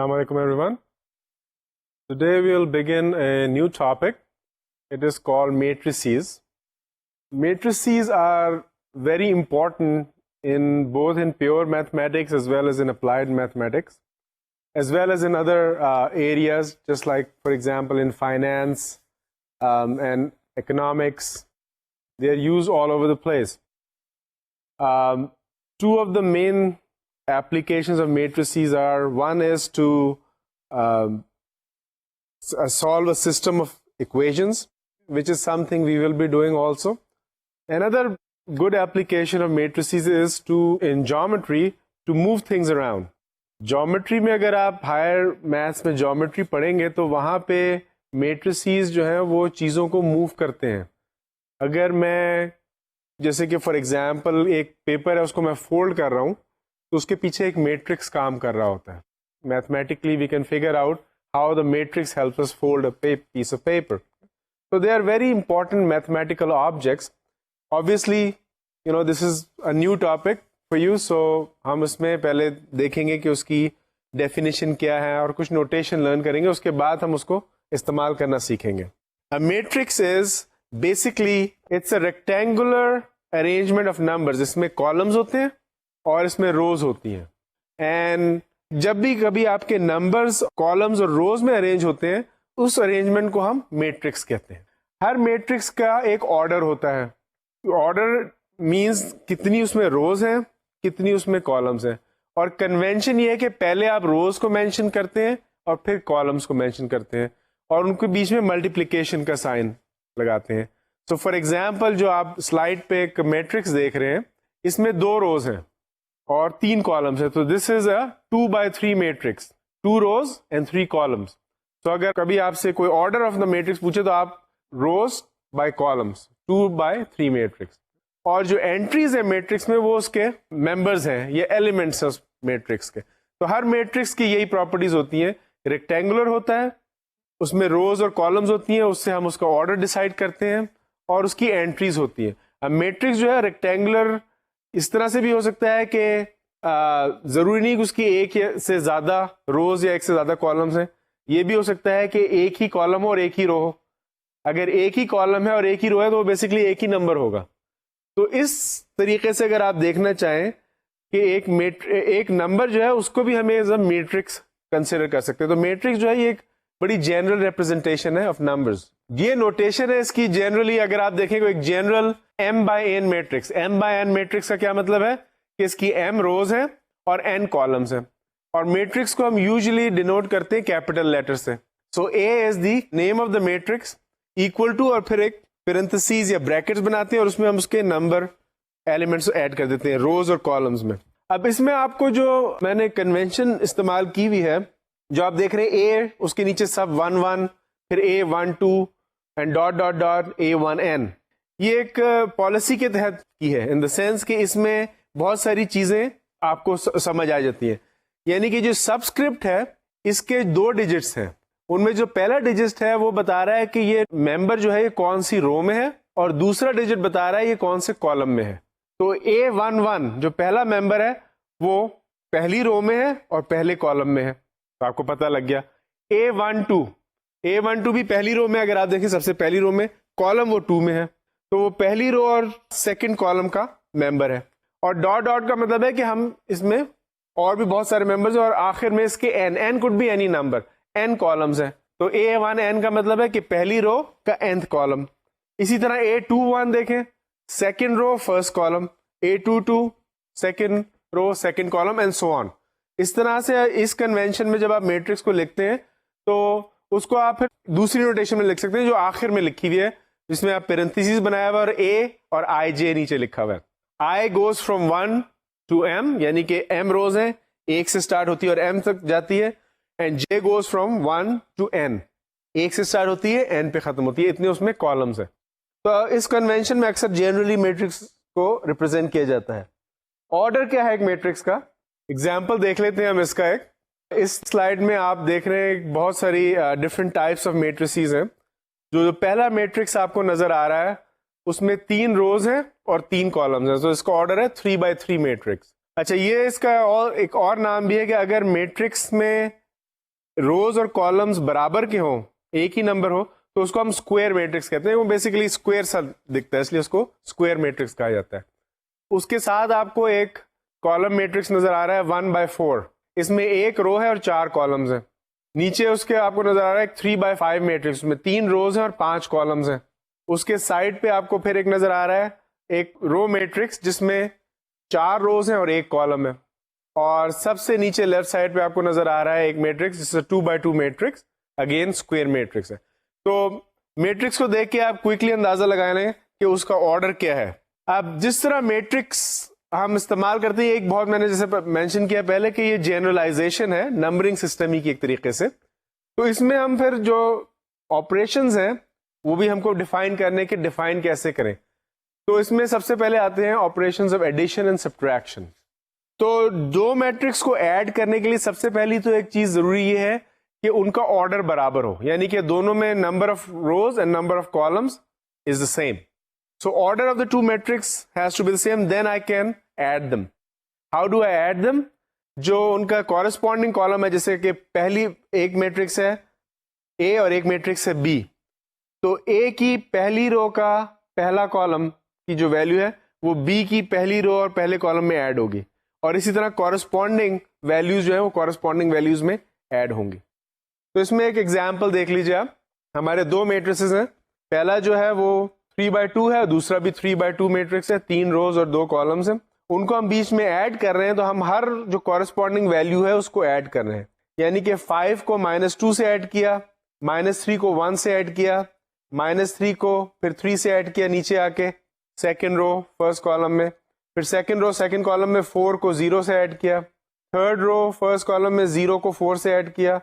Assalamu alaikum everyone. Today we will begin a new topic. It is called matrices. Matrices are very important in pure mathematics as well as in applied mathematics, as well as in other areas, just like, for example, in finance and economics. They are used all over the place. Two of the main applications of matrices are, one is to solve a system of equations, which is something we will be doing also. Another good application of matrices is in geometry, to move things around. Geometry میں اگر آپ higher maths میں geometry پڑھیں گے تو وہاں پہ matrices جو ہیں وہ چیزوں کو موو کرتے ہیں. اگر میں جیسے کہ فار ایگزامپل ایک پیپر ہے، اس کو میں فولڈ کر رہا ہوں تو اس کے پیچھے ایک میٹرکس کام کر رہا ہوتا ہے. Mathematically we can figure out how the matrix helps us fold a piece of paper. So they are very important mathematical objects. Obviously, this is a new topic for you, so ہم اس میں پہلے دیکھیں گے کہ اس کی definition کیا ہے اور کچھ نوٹیشن لرن کریں گے، اس کے بعد ہم اس کو استعمال کرنا سیکھیں گے. A matrix is basically it's a rectangular arrangement of numbers. اس میں کالمز ہوتے ہیں اور اس میں روز ہوتی ہیں. اینڈ جب بھی کبھی آپ کے نمبرز کالمز اور روز میں ارینج ہوتے ہیں، اس ارینجمنٹ کو ہم میٹرکس کہتے ہیں. ہر میٹرکس کا ایک آرڈر ہوتا ہے. آرڈر مینس کتنی اس میں روز ہیں، کتنی اس میں کالمز ہیں. اور کنونشن یہ ہے کہ پہلے آپ روز کو مینشن کرتے ہیں اور پھر کالمز کو مینشن کرتے ہیں اور ان کے بیچ میں ملٹیپلیکیشن کا سائن لگاتے ہیں. سو فار ایگزامپل جو آپ سلائڈ پہ ایک میٹرکس دیکھ رہے ہیں، اس میں 2 روز ہیں اور 3 کالمز ہیں. تو this is a 2x3 matrix, 2 rows and 3 columns. تو اگر کبھی آپ سے کوئی آرڈر آف دا میٹرکس پوچھے تو آپ روز بائی کالمز 2x3 میٹرکس. اور جو اینٹریز ہیں میٹرکس میں وہ اس کے ممبرز ہیں، یہ ایلیمنٹس ہیں میٹرکس کے. تو ہر میٹرکس کی یہی پراپرٹیز ہوتی ہیں. ریکٹینگولر ہوتا ہے، اس میں روز اور کالمز ہوتی ہیں، اس سے ہم اس کا آرڈر ڈیسائیڈ کرتے ہیں اور اس کی اینٹریز ہوتی ہیں. اب میٹرکس جو ہے ریکٹینگولر اس طرح سے بھی ہو سکتا ہے کہ ضروری نہیں کہ اس کی ایک سے زیادہ روز یا ایک سے زیادہ کالمز ہیں. یہ بھی ہو سکتا ہے کہ ایک ہی کالم ہو اور ایک ہی رو ہو. اگر ایک ہی کالم ہے اور ایک ہی رو ہے تو وہ بیسکلی ایک ہی نمبر ہوگا. تو اس طریقے سے اگر آپ دیکھنا چاہیں کہ ایک نمبر جو ہے اس کو بھی ہمیں ایز اے میٹرکس کنسیڈر کر سکتے ہیں. تو میٹرکس جو ہے یہ ایک بڑی جنرل ریپرزنٹیشن ہے آف نمبرز. یہ نوٹیشن ہے اس کی جنرلی. اگر آپ دیکھیں ایک general m/n matrix. m/n matrix کا کیا مطلب ہے کہ اس کی m روز ہیں اور n کالمز ہیں. اور میٹرکس کو ہم یوزلی ڈینوٹ کرتے ہیں کیپٹل لیٹر سے. So A is the name of the matrix equal to, اور پھر ایک پیرنتھسیز یا بریکٹس بناتے ہیں اور اس میں ہم اس کے نمبر ایلیمنٹس ایڈ کر دیتے ہیں روز اور کالمز میں. اب اس میں آپ کو جو میں نے کنونشن استعمال کی ہوئی ہے، جو آپ دیکھ رہے ہیں اے، اس کے نیچے سب 1 1، پھر A12 and dot dot dot A1n. یہ ایک پالیسی کے تحت کی ہے، ان دا سینس کہ اس میں بہت ساری چیزیں آپ کو سمجھ آ جاتی ہیں. یعنی کہ جو سبسکرپٹ ہے اس کے 2 ڈیجٹس ہیں. ان میں جو پہلا ڈیجٹ ہے وہ بتا رہا ہے کہ یہ ممبر جو ہے یہ کون سی رو میں ہے، اور دوسرا ڈیجٹ بتا رہا ہے یہ کون سے کالم میں ہے. تو A11 جو پہلا ممبر ہے وہ پہلی رو میں ہے اور پہلے کالم میں ہے. تو آپ کو پتہ لگ گیا. A12 بھی پہلی رو میں، اگر آپ دیکھیں سب سے پہلی رو میں، کالم وہ 2 میں ہے، تو وہ پہلی رو اور سیکنڈ کالم کا ممبر ہے. اور ڈاٹ ڈاٹ کا مطلب ہے کہ ہم اس میں اور بھی بہت سارے ممبرز ہیں، اور آخر میں اس کے n could be any number، n columns ہیں. تو A1n کا مطلب ہے کہ پہلی رو کا nth کالم. اسی طرح A21 دیکھیں، second row first column, A22 second row second column and so on. اس طرح سے اس کنونشن میں جب آپ میٹرکس کو لکھتے ہیں تو اس کو آپ پھر دوسری نوٹیشن میں لکھ سکتے ہیں جو آخر میں لکھی ہوئی ہے، جس میں آپ پیرنتھیسز بنایا ہوا اور A اور IJ نیچے لکھا ہوا ہے. I goes from 1 to m، یعنی کہ m روز ہیں، 1 سے سٹارٹ ہوتی ہے اور m تک جاتی ہے. And J goes from 1 to n، 1 سے سٹارٹ ہوتی ہے n پہ ختم ہوتی ہے. اتنے اس میں کالمز ہیں. تو اس کنونشن میں اکثر جنرلی میٹرکس کو ریپرزینٹ کیا جاتا ہے. آرڈر کیا ہے ایک میٹرکس کا؟ ایگزامپل دیکھ لیتے ہیں ہم اس کا. ایک اس سلائڈ میں آپ دیکھ رہے ہیں بہت ساری ڈفرینٹ ٹائپس آف میٹریسیز ہیں. جو پہلا میٹرکس آپ کو نظر آ رہا ہے اس میں 3 روز ہیں اور 3 کالمز ہیں. تو اس کا آرڈر ہے 3x3 میٹرکس. اچھا، یہ اس کا اور ایک اور نام بھی ہے کہ اگر میٹرکس میں روز اور کالمز برابر کے ہوں, ایک ہی نمبر ہو, تو اس کو ہم اسکوئر میٹرکس کہتے ہیں. وہ بیسیکلی اسکوئر سا دکھتا ہے, اس لیے اس کو اسکوئر میٹرکس کہا جاتا ہے. اس کے ساتھ آپ کو ایک کالم میٹرکس نظر آ رہا ہے 1/4. اس میں ایک رو ہے اور 4 کالمز ہیں. نیچے اس کے آپ کو نظر آ رہا ہے ایک 3/5 میٹرکس, میں 3 روز ہیں اور 5 کالمز ہیں. اس کے سائڈ پہ آپ کو پھر ایک نظر آ رہا ہے ایک رو میٹرکس جس میں 4 روز ہیں اور 1 کالم ہے. اور سب سے نیچے لیفٹ سائڈ پہ آپ کو نظر آ رہا ہے ایک میٹرکس جس سے 2/2 میٹرکس, اگین اسکوئر میٹرکس ہے. تو میٹرکس کو دیکھ کے آپ کوئکلی اندازہ لگا لیں کہ اس کا آرڈر کیا ہے. اب جس طرح میٹرکس ہم استعمال کرتے ہیں, ایک بہت میں نے جیسے مینشن کیا پہلے کہ یہ جنرلائزیشن ہے نمبرنگ سسٹم ہی کی ایک طریقے سے. تو اس میں ہم پھر جو آپریشنز ہیں وہ بھی ہم کو ڈیفائن کرنے کے ڈیفائن کیسے کریں. تو اس میں سب سے پہلے آتے ہیں operations of addition and subtraction. تو دو میٹرکس کو ایڈ کرنے کے لیے سب سے پہلی تو ایک چیز ضروری یہ ہے کہ ان کا آرڈر برابر ہو, یعنی کہ دونوں میں number of rows and number of columns is the same. So order of the two matrix has to be the same, then I can add them. How do I add them? جو ان کا corresponding column ہے, جیسے کہ پہلی ایک matrix ہے A اور ایک میٹرکس ہے B, تو A کی پہلی رو کا پہلا کالم کی جو ویلیو ہے وہ B کی پہلی رو اور پہلے کالم میں ایڈ ہوگی, اور اسی طرح corresponding ویلیوز جو ہیں وہ corresponding ویلیوز میں ایڈ ہوں گی. تو اس میں ایک ایگزامپل دیکھ لیجیے آپ. ہمارے دو میٹریسز ہیں, پہلا جو ہے وہ 3/2 ہے, دوسرا بھی 3/2 میٹرکس ہے, 3 روز اور 2 کالمز ہیں. ان کو ہم بیچ میں ایڈ کر رہے ہیں, تو ہم ہر جو کورسپونڈنگ ویلیو ہے اس کو ایڈ کر رہے ہیں. یعنی کہ 5 کو -2 سے ایڈ کیا, -3 کو 1 سے ایڈ کیا, -3 کو پھر 3 سے ایڈ کیا نیچے آ کے سیکنڈ رو فرسٹ کالم میں, پھر سیکنڈ رو سیکنڈ کالم میں 4 کو 0 سے ایڈ کیا, تھرڈ رو فرسٹ کالم میں 0 کو 4 سے ایڈ کیا,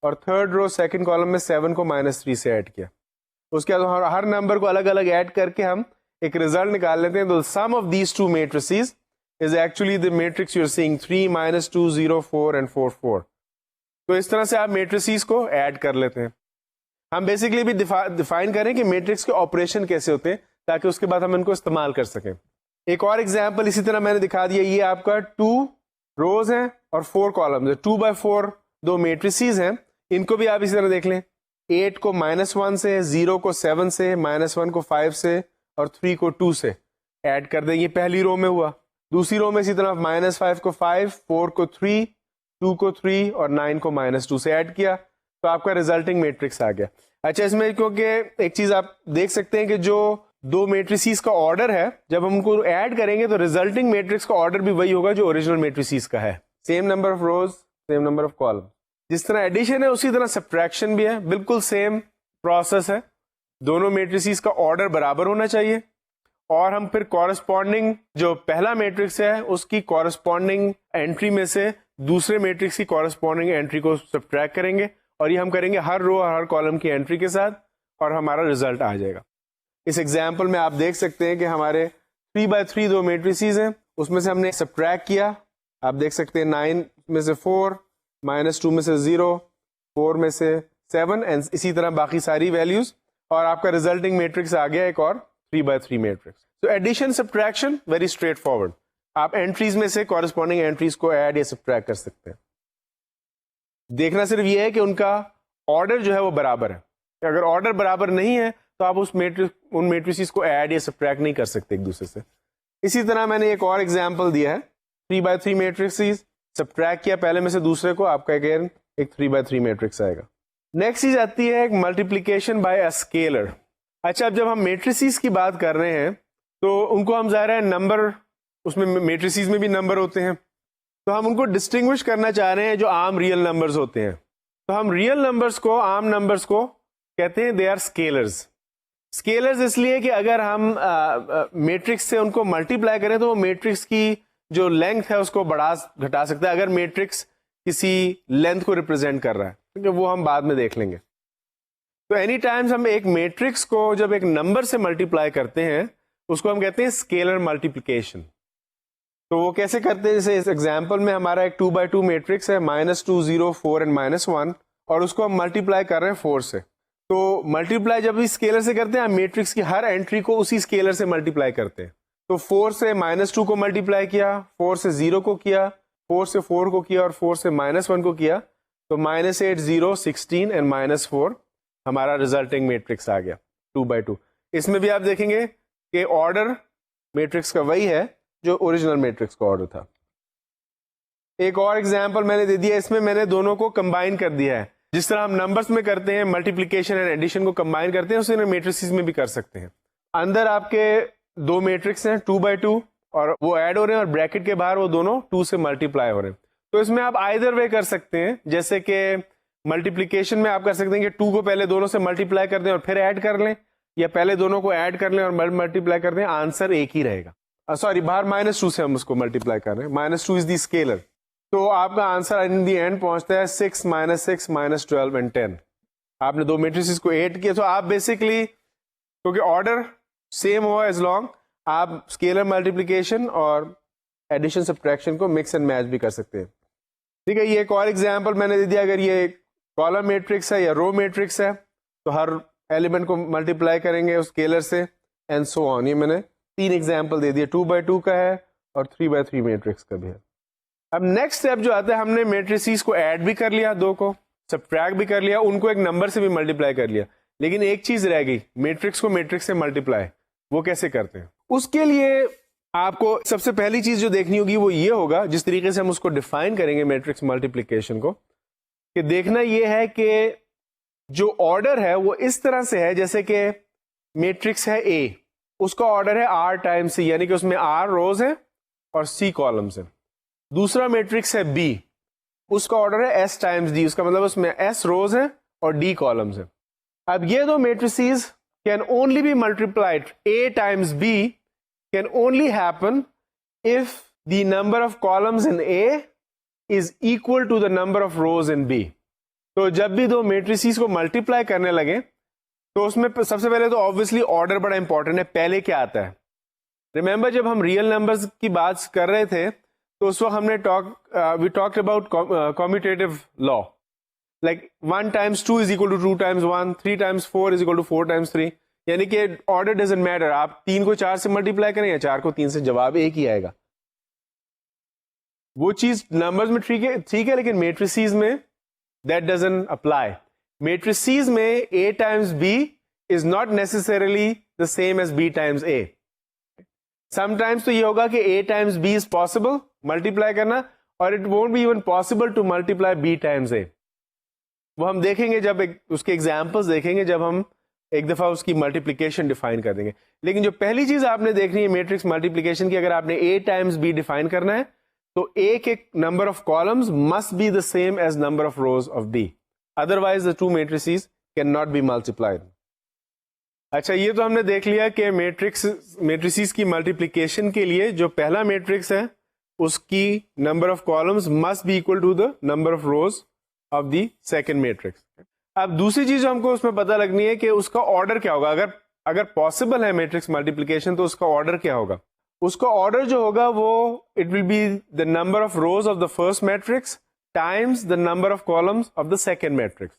اور تھرڈ رو سیکنڈ کالم میں 7 کو -3 سے ایڈ کیا. اس کے بعد ہر نمبر کو الگ الگ ایڈ کر کے ہم ایک ریزلٹ نکال لیتے ہیں. تو sum of these two matrices is actually the matrix you are seeing 3 -2 0 4 and 4 4. تو اس طرح سے آپ میٹریسز کو ایڈ کر لیتے ہیں. ہم بیسکلی بھی ڈیفائن کریں کہ میٹرکس کے آپریشن کیسے ہوتے ہیں, تاکہ اس کے بعد ہم ان کو استعمال کر سکیں. ایک اور ایگزامپل اسی طرح میں نے دکھا دیا. یہ آپ کا 2 روز ہیں اور 4 کالمز ہیں, 2/4 دو میٹریسز ہیں. ان کو بھی آپ اسی طرح دیکھ لیں. 8 کو -1 سے, 0 کو 7 سے, -1 کو 5 سے, اور 3 کو 2 سے ایڈ کر دیں. یہ پہلی رو میں ہوا. دوسری رو میں اسی طرح -5 کو 5, 4 کو 3, 2 کو 3 اور 9 کو -2 سے ایڈ کیا, تو آپ کا ریزلٹنگ میٹرکس آ گیا. اچھا, اس میں کیونکہ ایک چیز آپ دیکھ سکتے ہیں کہ جو دو میٹریسز کا آرڈر ہے, جب ہم ان کو ایڈ کریں گے تو ریزلٹنگ میٹرکس کا آرڈر بھی وہی ہوگا جو اوریجنل میٹریسز کا ہے. Same number of rows, same number of column. جس طرح ایڈیشن ہے اسی طرح سبٹریکشن بھی ہے, بالکل سیم پروسیس ہے. دونوں میٹریسز کا آرڈر برابر ہونا چاہیے, اور ہم پھر کورسپونڈنگ جو پہلا میٹرکس ہے اس کی کورسپونڈنگ انٹری میں سے دوسرے میٹرکس کی کورسپونڈنگ انٹری کو سبٹریکٹ کریں گے, اور یہ ہم کریں گے ہر رو اور ہر کالم کی انٹری کے ساتھ, اور ہمارا ریزلٹ آ جائے گا. اس ایگزامپل میں آپ دیکھ سکتے ہیں کہ ہمارے 3/3 دو میٹریسز ہیں, اس میں سے ہم نے سبٹریکٹ کیا. آپ دیکھ سکتے ہیں 9 میں سے 4, -2 میں سے 0, 4 میں سے 7, اینڈ اسی طرح باقی ساری ویلیوز, اور آپ کا ریزلٹنگ میٹرکس آ گیا ایک اور 3/3 میٹرکس. تو addition subtraction very straight forward. آپ انٹریز میں سے کورسپونڈنگ انٹریز کو ایڈ یا سبٹریکٹ کر سکتے ہیں. دیکھنا صرف یہ ہے کہ ان کا آرڈر جو ہے وہ برابر ہے. اگر آرڈر برابر نہیں ہے تو آپ ان میٹریسز کو ایڈ یا سبٹریکٹ نہیں کر سکتے ایک دوسرے سے. اسی طرح میں نے ایک اور ایگزامپل دیا ہے. 3/3 میٹرکسز سبٹریکٹ کیا پہلے میں سے دوسرے کو, آپ کا اگین ایک 3/3 میٹرکس آئے گا. نیکسٹ چیز آتی ہے ایک ملٹیپلیکیشن بائی اے اسکیلر. اچھا, اب جب ہم میٹریسز کی بات کر رہے ہیں تو ان کو ہم ظاہر ہے نمبر, اس میں میٹریسز میں بھی نمبر ہوتے ہیں, تو ہم ان کو ڈسٹنگوش کرنا چاہ رہے ہیں جو عام ریئل نمبرز ہوتے ہیں. تو ہم ریئل نمبرز کو, عام نمبرز کو کہتے ہیں دے آر اسکیلرز. اسکیلرز اس لیے کہ اگر ہم میٹرکس سے ان کو ملٹیپلائی کریں تو وہ میٹرکس کی جو لینتھ ہے اس کو بڑھا گھٹا سکتا ہے, اگر میٹرکس کسی لینتھ کو ریپرزینٹ کر رہا ہے, کیونکہ وہ ہم بعد میں دیکھ لیں گے. تو اینی ٹائمز ہم ایک میٹرکس کو جب ایک نمبر سے ملٹیپلائی کرتے ہیں اس کو ہم کہتے ہیں اسکیلر ملٹیپلیکیشن. تو وہ کیسے کرتے ہیں؟ جیسے اس ایگزامپل میں ہمارا ایک 2/2 میٹرکس ہے, -2 0 4 اینڈ -1, اور اس کو ہم ملٹیپلائی کر رہے ہیں 4 سے. تو ملٹیپلائی جب بھی اسکیلر سے کرتے ہیں, ہم میٹرکس کی ہر انٹری کو اسی اسکیلر سے ملٹیپلائی کرتے ہیں. تو 4 سے -2 کو ملٹیپلائی کیا, 4 سے 0 کو کیا, 4 سے 4 کو کیا, اور 4 سے -1 کو کیا, تو -8 0 16 اینڈ -4 ہمارا ریزلٹنگ میٹرکس آ گیا 2 by 2. اس میں بھی آپ دیکھیں گے کہ آرڈر میٹرکس کا وہی ہے جو اوریجنل میٹرکس کا آرڈر تھا. ایک اور ایگزامپل میں نے دے دیا, اس میں میں نے دونوں کو کمبائن کر دیا ہے. جس طرح ہم نمبرز میں کرتے ہیں ملٹیپلیکیشن اینڈ ایڈیشن کو کمبائن کرتے ہیں, اسی طرح میٹریسز میں بھی کر سکتے ہیں. اندر آپ کے دو میٹرکس ہیں 2 by 2 اور وہ ایڈ ہو رہے ہیں, اور بریکٹ کے باہر وہ دونوں 2 سے ملٹیپلائی ہو رہے ہیں. تو اس میں آپ آئیدر وے کر سکتے ہیں, جیسے کہ ملٹیپلیکیشن میں آپ کر سکتے ہیں کہ 2 کو پہلے دونوں سے ملٹیپلائی کر دیں اور پھر ایڈ کر لیں, یا پہلے دونوں کو ایڈ کر لیں اور ملٹیپلائی کر دیں, آنسر ایک ہی رہے گا. سوری, باہر -2 سے ہم اس کو ملٹیپلائی کر رہے ہیں, -2 از دی اسکیلر. تو آپ کا آنسر ان دی اینڈ پہنچتا ہے 6 -6 -12 and 10. آپ نے دو میٹریسز کو ایڈ کیا, تو آپ بیسکلی کیونکہ آرڈر سیم ہوا ایز لانگ, آپ اسکیلر ملٹیپلیکیشن اور ایڈیشن سبٹریکشن کو مکس اینڈ میچ بھی کر سکتے ہیں. ٹھیک ہے, یہ ایک اور ایگزامپل میں نے دے دیا. اگر یہ کالم میٹرکس ہے یا رو میٹرکس ہے تو ہر ایلیمنٹ کو ملٹیپلائی کریں گے اس اسکیلر سے, اینڈ سو آن. یہ میں نے 3 ایگزامپل دے دیے, 2 by 2 کا ہے اور 3 by 3 میٹرکس کا بھی ہے. اب نیکسٹ اسٹیپ جو آتا ہے, ہم نے میٹریسز کو ایڈ بھی کر لیا, دو کو سبٹریکٹ بھی کر لیا, ان کو ایک نمبر سے بھی ملٹیپلائی کر لیا, لیکن ایک چیز رہ گئی, میٹرکس کو میٹرکس سے ملٹیپلائی. وہ کیسے کرتے ہیں؟ اس کے لیے آپ کو سب سے پہلی چیز جو دیکھنی ہوگی وہ یہ ہوگا, جس طریقے سے ہم اس کو ڈیفائن کریں گے میٹرکس ملٹیپلیکیشن کو, کہ دیکھنا یہ ہے کہ جو آرڈر ہے وہ اس طرح سے ہے جیسے کہ میٹرکس ہے A, اس کا آرڈر ہے R ٹائمس C, یعنی کہ اس میں R روز ہیں اور C کالمز ہیں. دوسرا میٹرکس ہے B, اس کا آرڈر ہے S ٹائمس D, اس کا مطلب اس میں S روز ہیں اور D کالمز ہیں. اب یہ دو matrices can only be multiplied, A times B can only happen if the number of columns in A is equal to the number of rows in B. تو جب بھی دو میٹریسز کو multiply کرنے لگے تو اس میں سب سے پہلے تو obviously آرڈر بڑا امپورٹنٹ ہے, پہلے کیا آتا ہے. ریمبر جب ہم ریئل نمبرز کی بات کر رہے تھے تو اس وقت ہم نے we talked about commutative law, like 1 times 2 is equal to 2 times 1, 3 times 4 is equal to 4 times 3, یعنی کہ آرڈر ڈزنٹ میٹر, آپ 3 کو 4 سے ملٹیپلائی کریں یا 4 کو 3 سے, جواب ایک ہی آئے گا. وہ چیز نمبرز میں ٹھیک ہے, لیکن میٹریسز میں that doesn't apply. میٹریسز میں A times B is not necessarily the same as B times A. Sometimes تو یہ ہوگا کہ A times B is possible multiply کرنا, اور it won't be even possible to multiply B times A. وہ ہم دیکھیں گے جب اس کے ایگزامپلس دیکھیں گے, جب ہم ایک دفعہ اس کی ملٹیپلیکیشن ڈیفائن کر دیں گے. لیکن جو پہلی چیز آپ نے دیکھنی ہے میٹرکس ملٹیپلیکیشن کی, اگر آپ نے A times B ڈیفائن کرنا ہے تو A کے number of columns must be the same as number of rows of B, otherwise the two matrices can not be multiplied. اچھا, یہ تو ہم نے دیکھ لیا کہ میٹریسز کی ملٹیپلیکیشن کے لیے جو پہلا میٹرکس ہے اس کی number of columns must be equal to the number of rows of the second matrix. اب دوسری چیز جو ہم کو اس میں پتہ لگنی ہے کہ اس کا آرڈر کیا ہوگا. اگر پاسبل ہے میٹرکس ملٹیپلیکیشن تو اس کا آرڈر کیا ہوگا. اس کا آرڈر جو ہوگا وہ it will be the number of rows of the first matrix times the number of columns of the second matrix.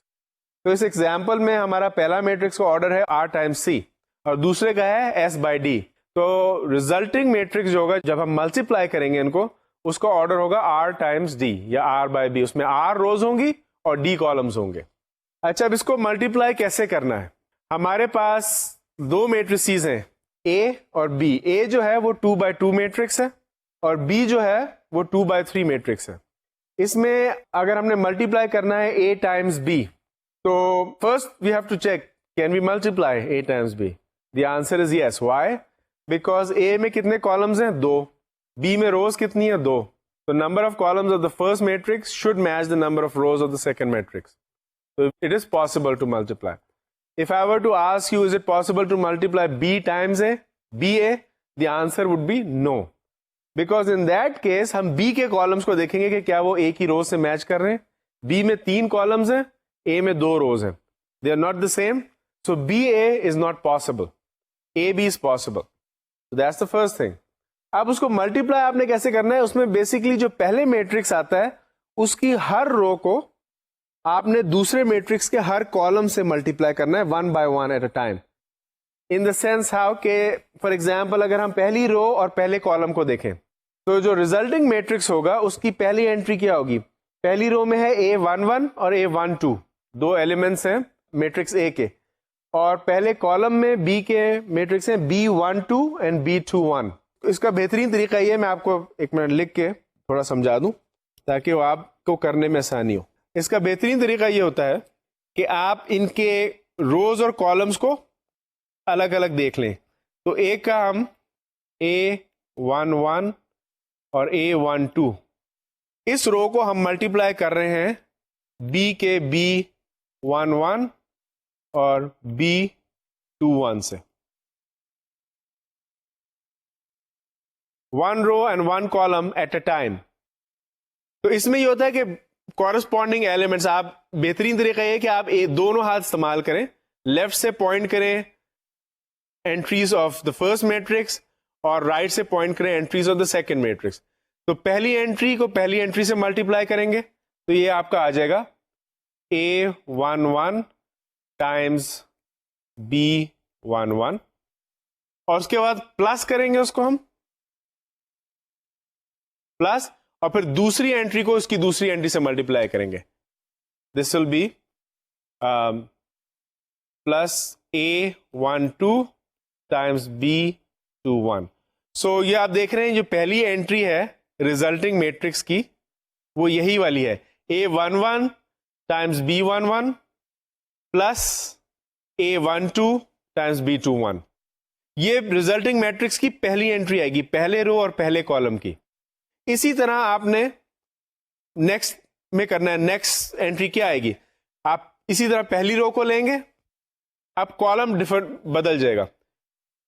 تو اس ایگزامپل میں ہمارا پہلا میٹرکس کا آرڈر ہے R ٹائمس C اور دوسرے کا ہے S by D. تو ریزلٹنگ میٹرکس جو ہوگا جب ہم ملٹیپلائی کریں گے ان کو, اس کا آرڈر ہوگا R ٹائمس D یا R by B. اس میں R روز ہوں گی اور D کالمز ہوں گے. اچھا, اب اس کو ملٹیپلائی کیسے کرنا ہے. ہمارے پاس دو میٹریسز ہیں A اور B. A جو ہے وہ 2 by 2 میٹرکس ہے اور B جو ہے وہ 2 by 3 میٹرکس ہے. اس میں اگر ہم نے ملٹیپلائی کرنا ہے A ٹائمس B, تو first we have to check can we multiply A times B. The answer is yes. Why? Because A میں کتنے کالمز ہیں؟ 2. B میں روز کتنی ہیں؟ 2. تو number of columns of the first matrix should match the number of rows of the second matrix. So it is possible to multiply. If I were to ask you, is it possible to multiply B times A, BA? The answer would be no. Because in that case, ہم B کے columns کو دیکھیں گے کہ کیا وہ A کی روز سے میچ کر رہے ہیں. B میں 3 کالمز ہیں, A میں 2 روز ہیں. They are not the same. So BA is not possible. AB is possible. So that's the first thing. اب اس کو ملٹیپلائی آپ نے کیسے کرنا ہے. اس میں بیسکلی جو پہلے میٹرکس آتا ہے اس کی ہر رو کو آپ نے دوسرے میٹرکس کے ہر کالم سے ملٹیپلائی کرنا ہے 1 by 1 at a time. In the sense how کہ فار ایگزامپل اگر ہم پہلی رو اور پہلے کالم کو دیکھیں تو جو ریزلٹنگ میٹرکس ہوگا اس کی پہلی انٹری کیا ہوگی؟ پہلی رو میں ہے A11 اور A12, دو ایلیمنٹس ہیں میٹرکس A کے, اور پہلے کالم میں B کے میٹرکس ہیں B12 اینڈ B21. اس کا بہترین طریقہ یہ ہے, میں آپ کو ایک منٹ لکھ کے تھوڑا سمجھا دوں تاکہ وہ آپ کو کرنے میں آسانی ہو. اس کا بہترین طریقہ یہ ہوتا ہے کہ آپ ان کے روز اور کالمز کو الگ الگ دیکھ لیں. تو ایک کا ہم A11 اور A12, اس رو کو ہم ملٹیپلائی کر رہے ہیں B کے B11 اور B21 سے. One row and one column at a time. تو اس میں یہ ہوتا ہے کہ کورسپونڈنگ ایلیمنٹس, آپ بہترین طریقہ یہ کہ آپ دونوں ہاتھ استعمال کریں, لیفٹ سے پوائنٹ کریں entries of the first matrix اور رائٹ سے پوائنٹ کریں entries of the second matrix. تو پہلی انٹری کو پہلی انٹری سے ملٹیپلائی کریں گے تو یہ آپ کا آ جائے گا A11 ٹائمز B11, اور اس کے بعد پلس کریں گے اس کو ہم پلس, اور پھر دوسری انٹری کو اس کی دوسری انٹری سے ملٹیپلائی کریں گے. This will be plus A12 times B21. So یہ آپ دیکھ رہے ہیں جو پہلی انٹری ہے ریزلٹنگ میٹرکس کی وہ یہی والی ہے, A11 Times B11 plus A12 times B21. یہ ریزلٹنگ میٹرکس کی پہلی انٹری آئے گی, پہلے رو اور پہلے کالم کی. اسی طرح آپ نے نیکسٹ میں کرنا ہے. نیکسٹ انٹری کیا آئے گی, آپ اسی طرح پہلی رو کو لیں گے, اب کالم ڈفرنٹ بدل جائے گا,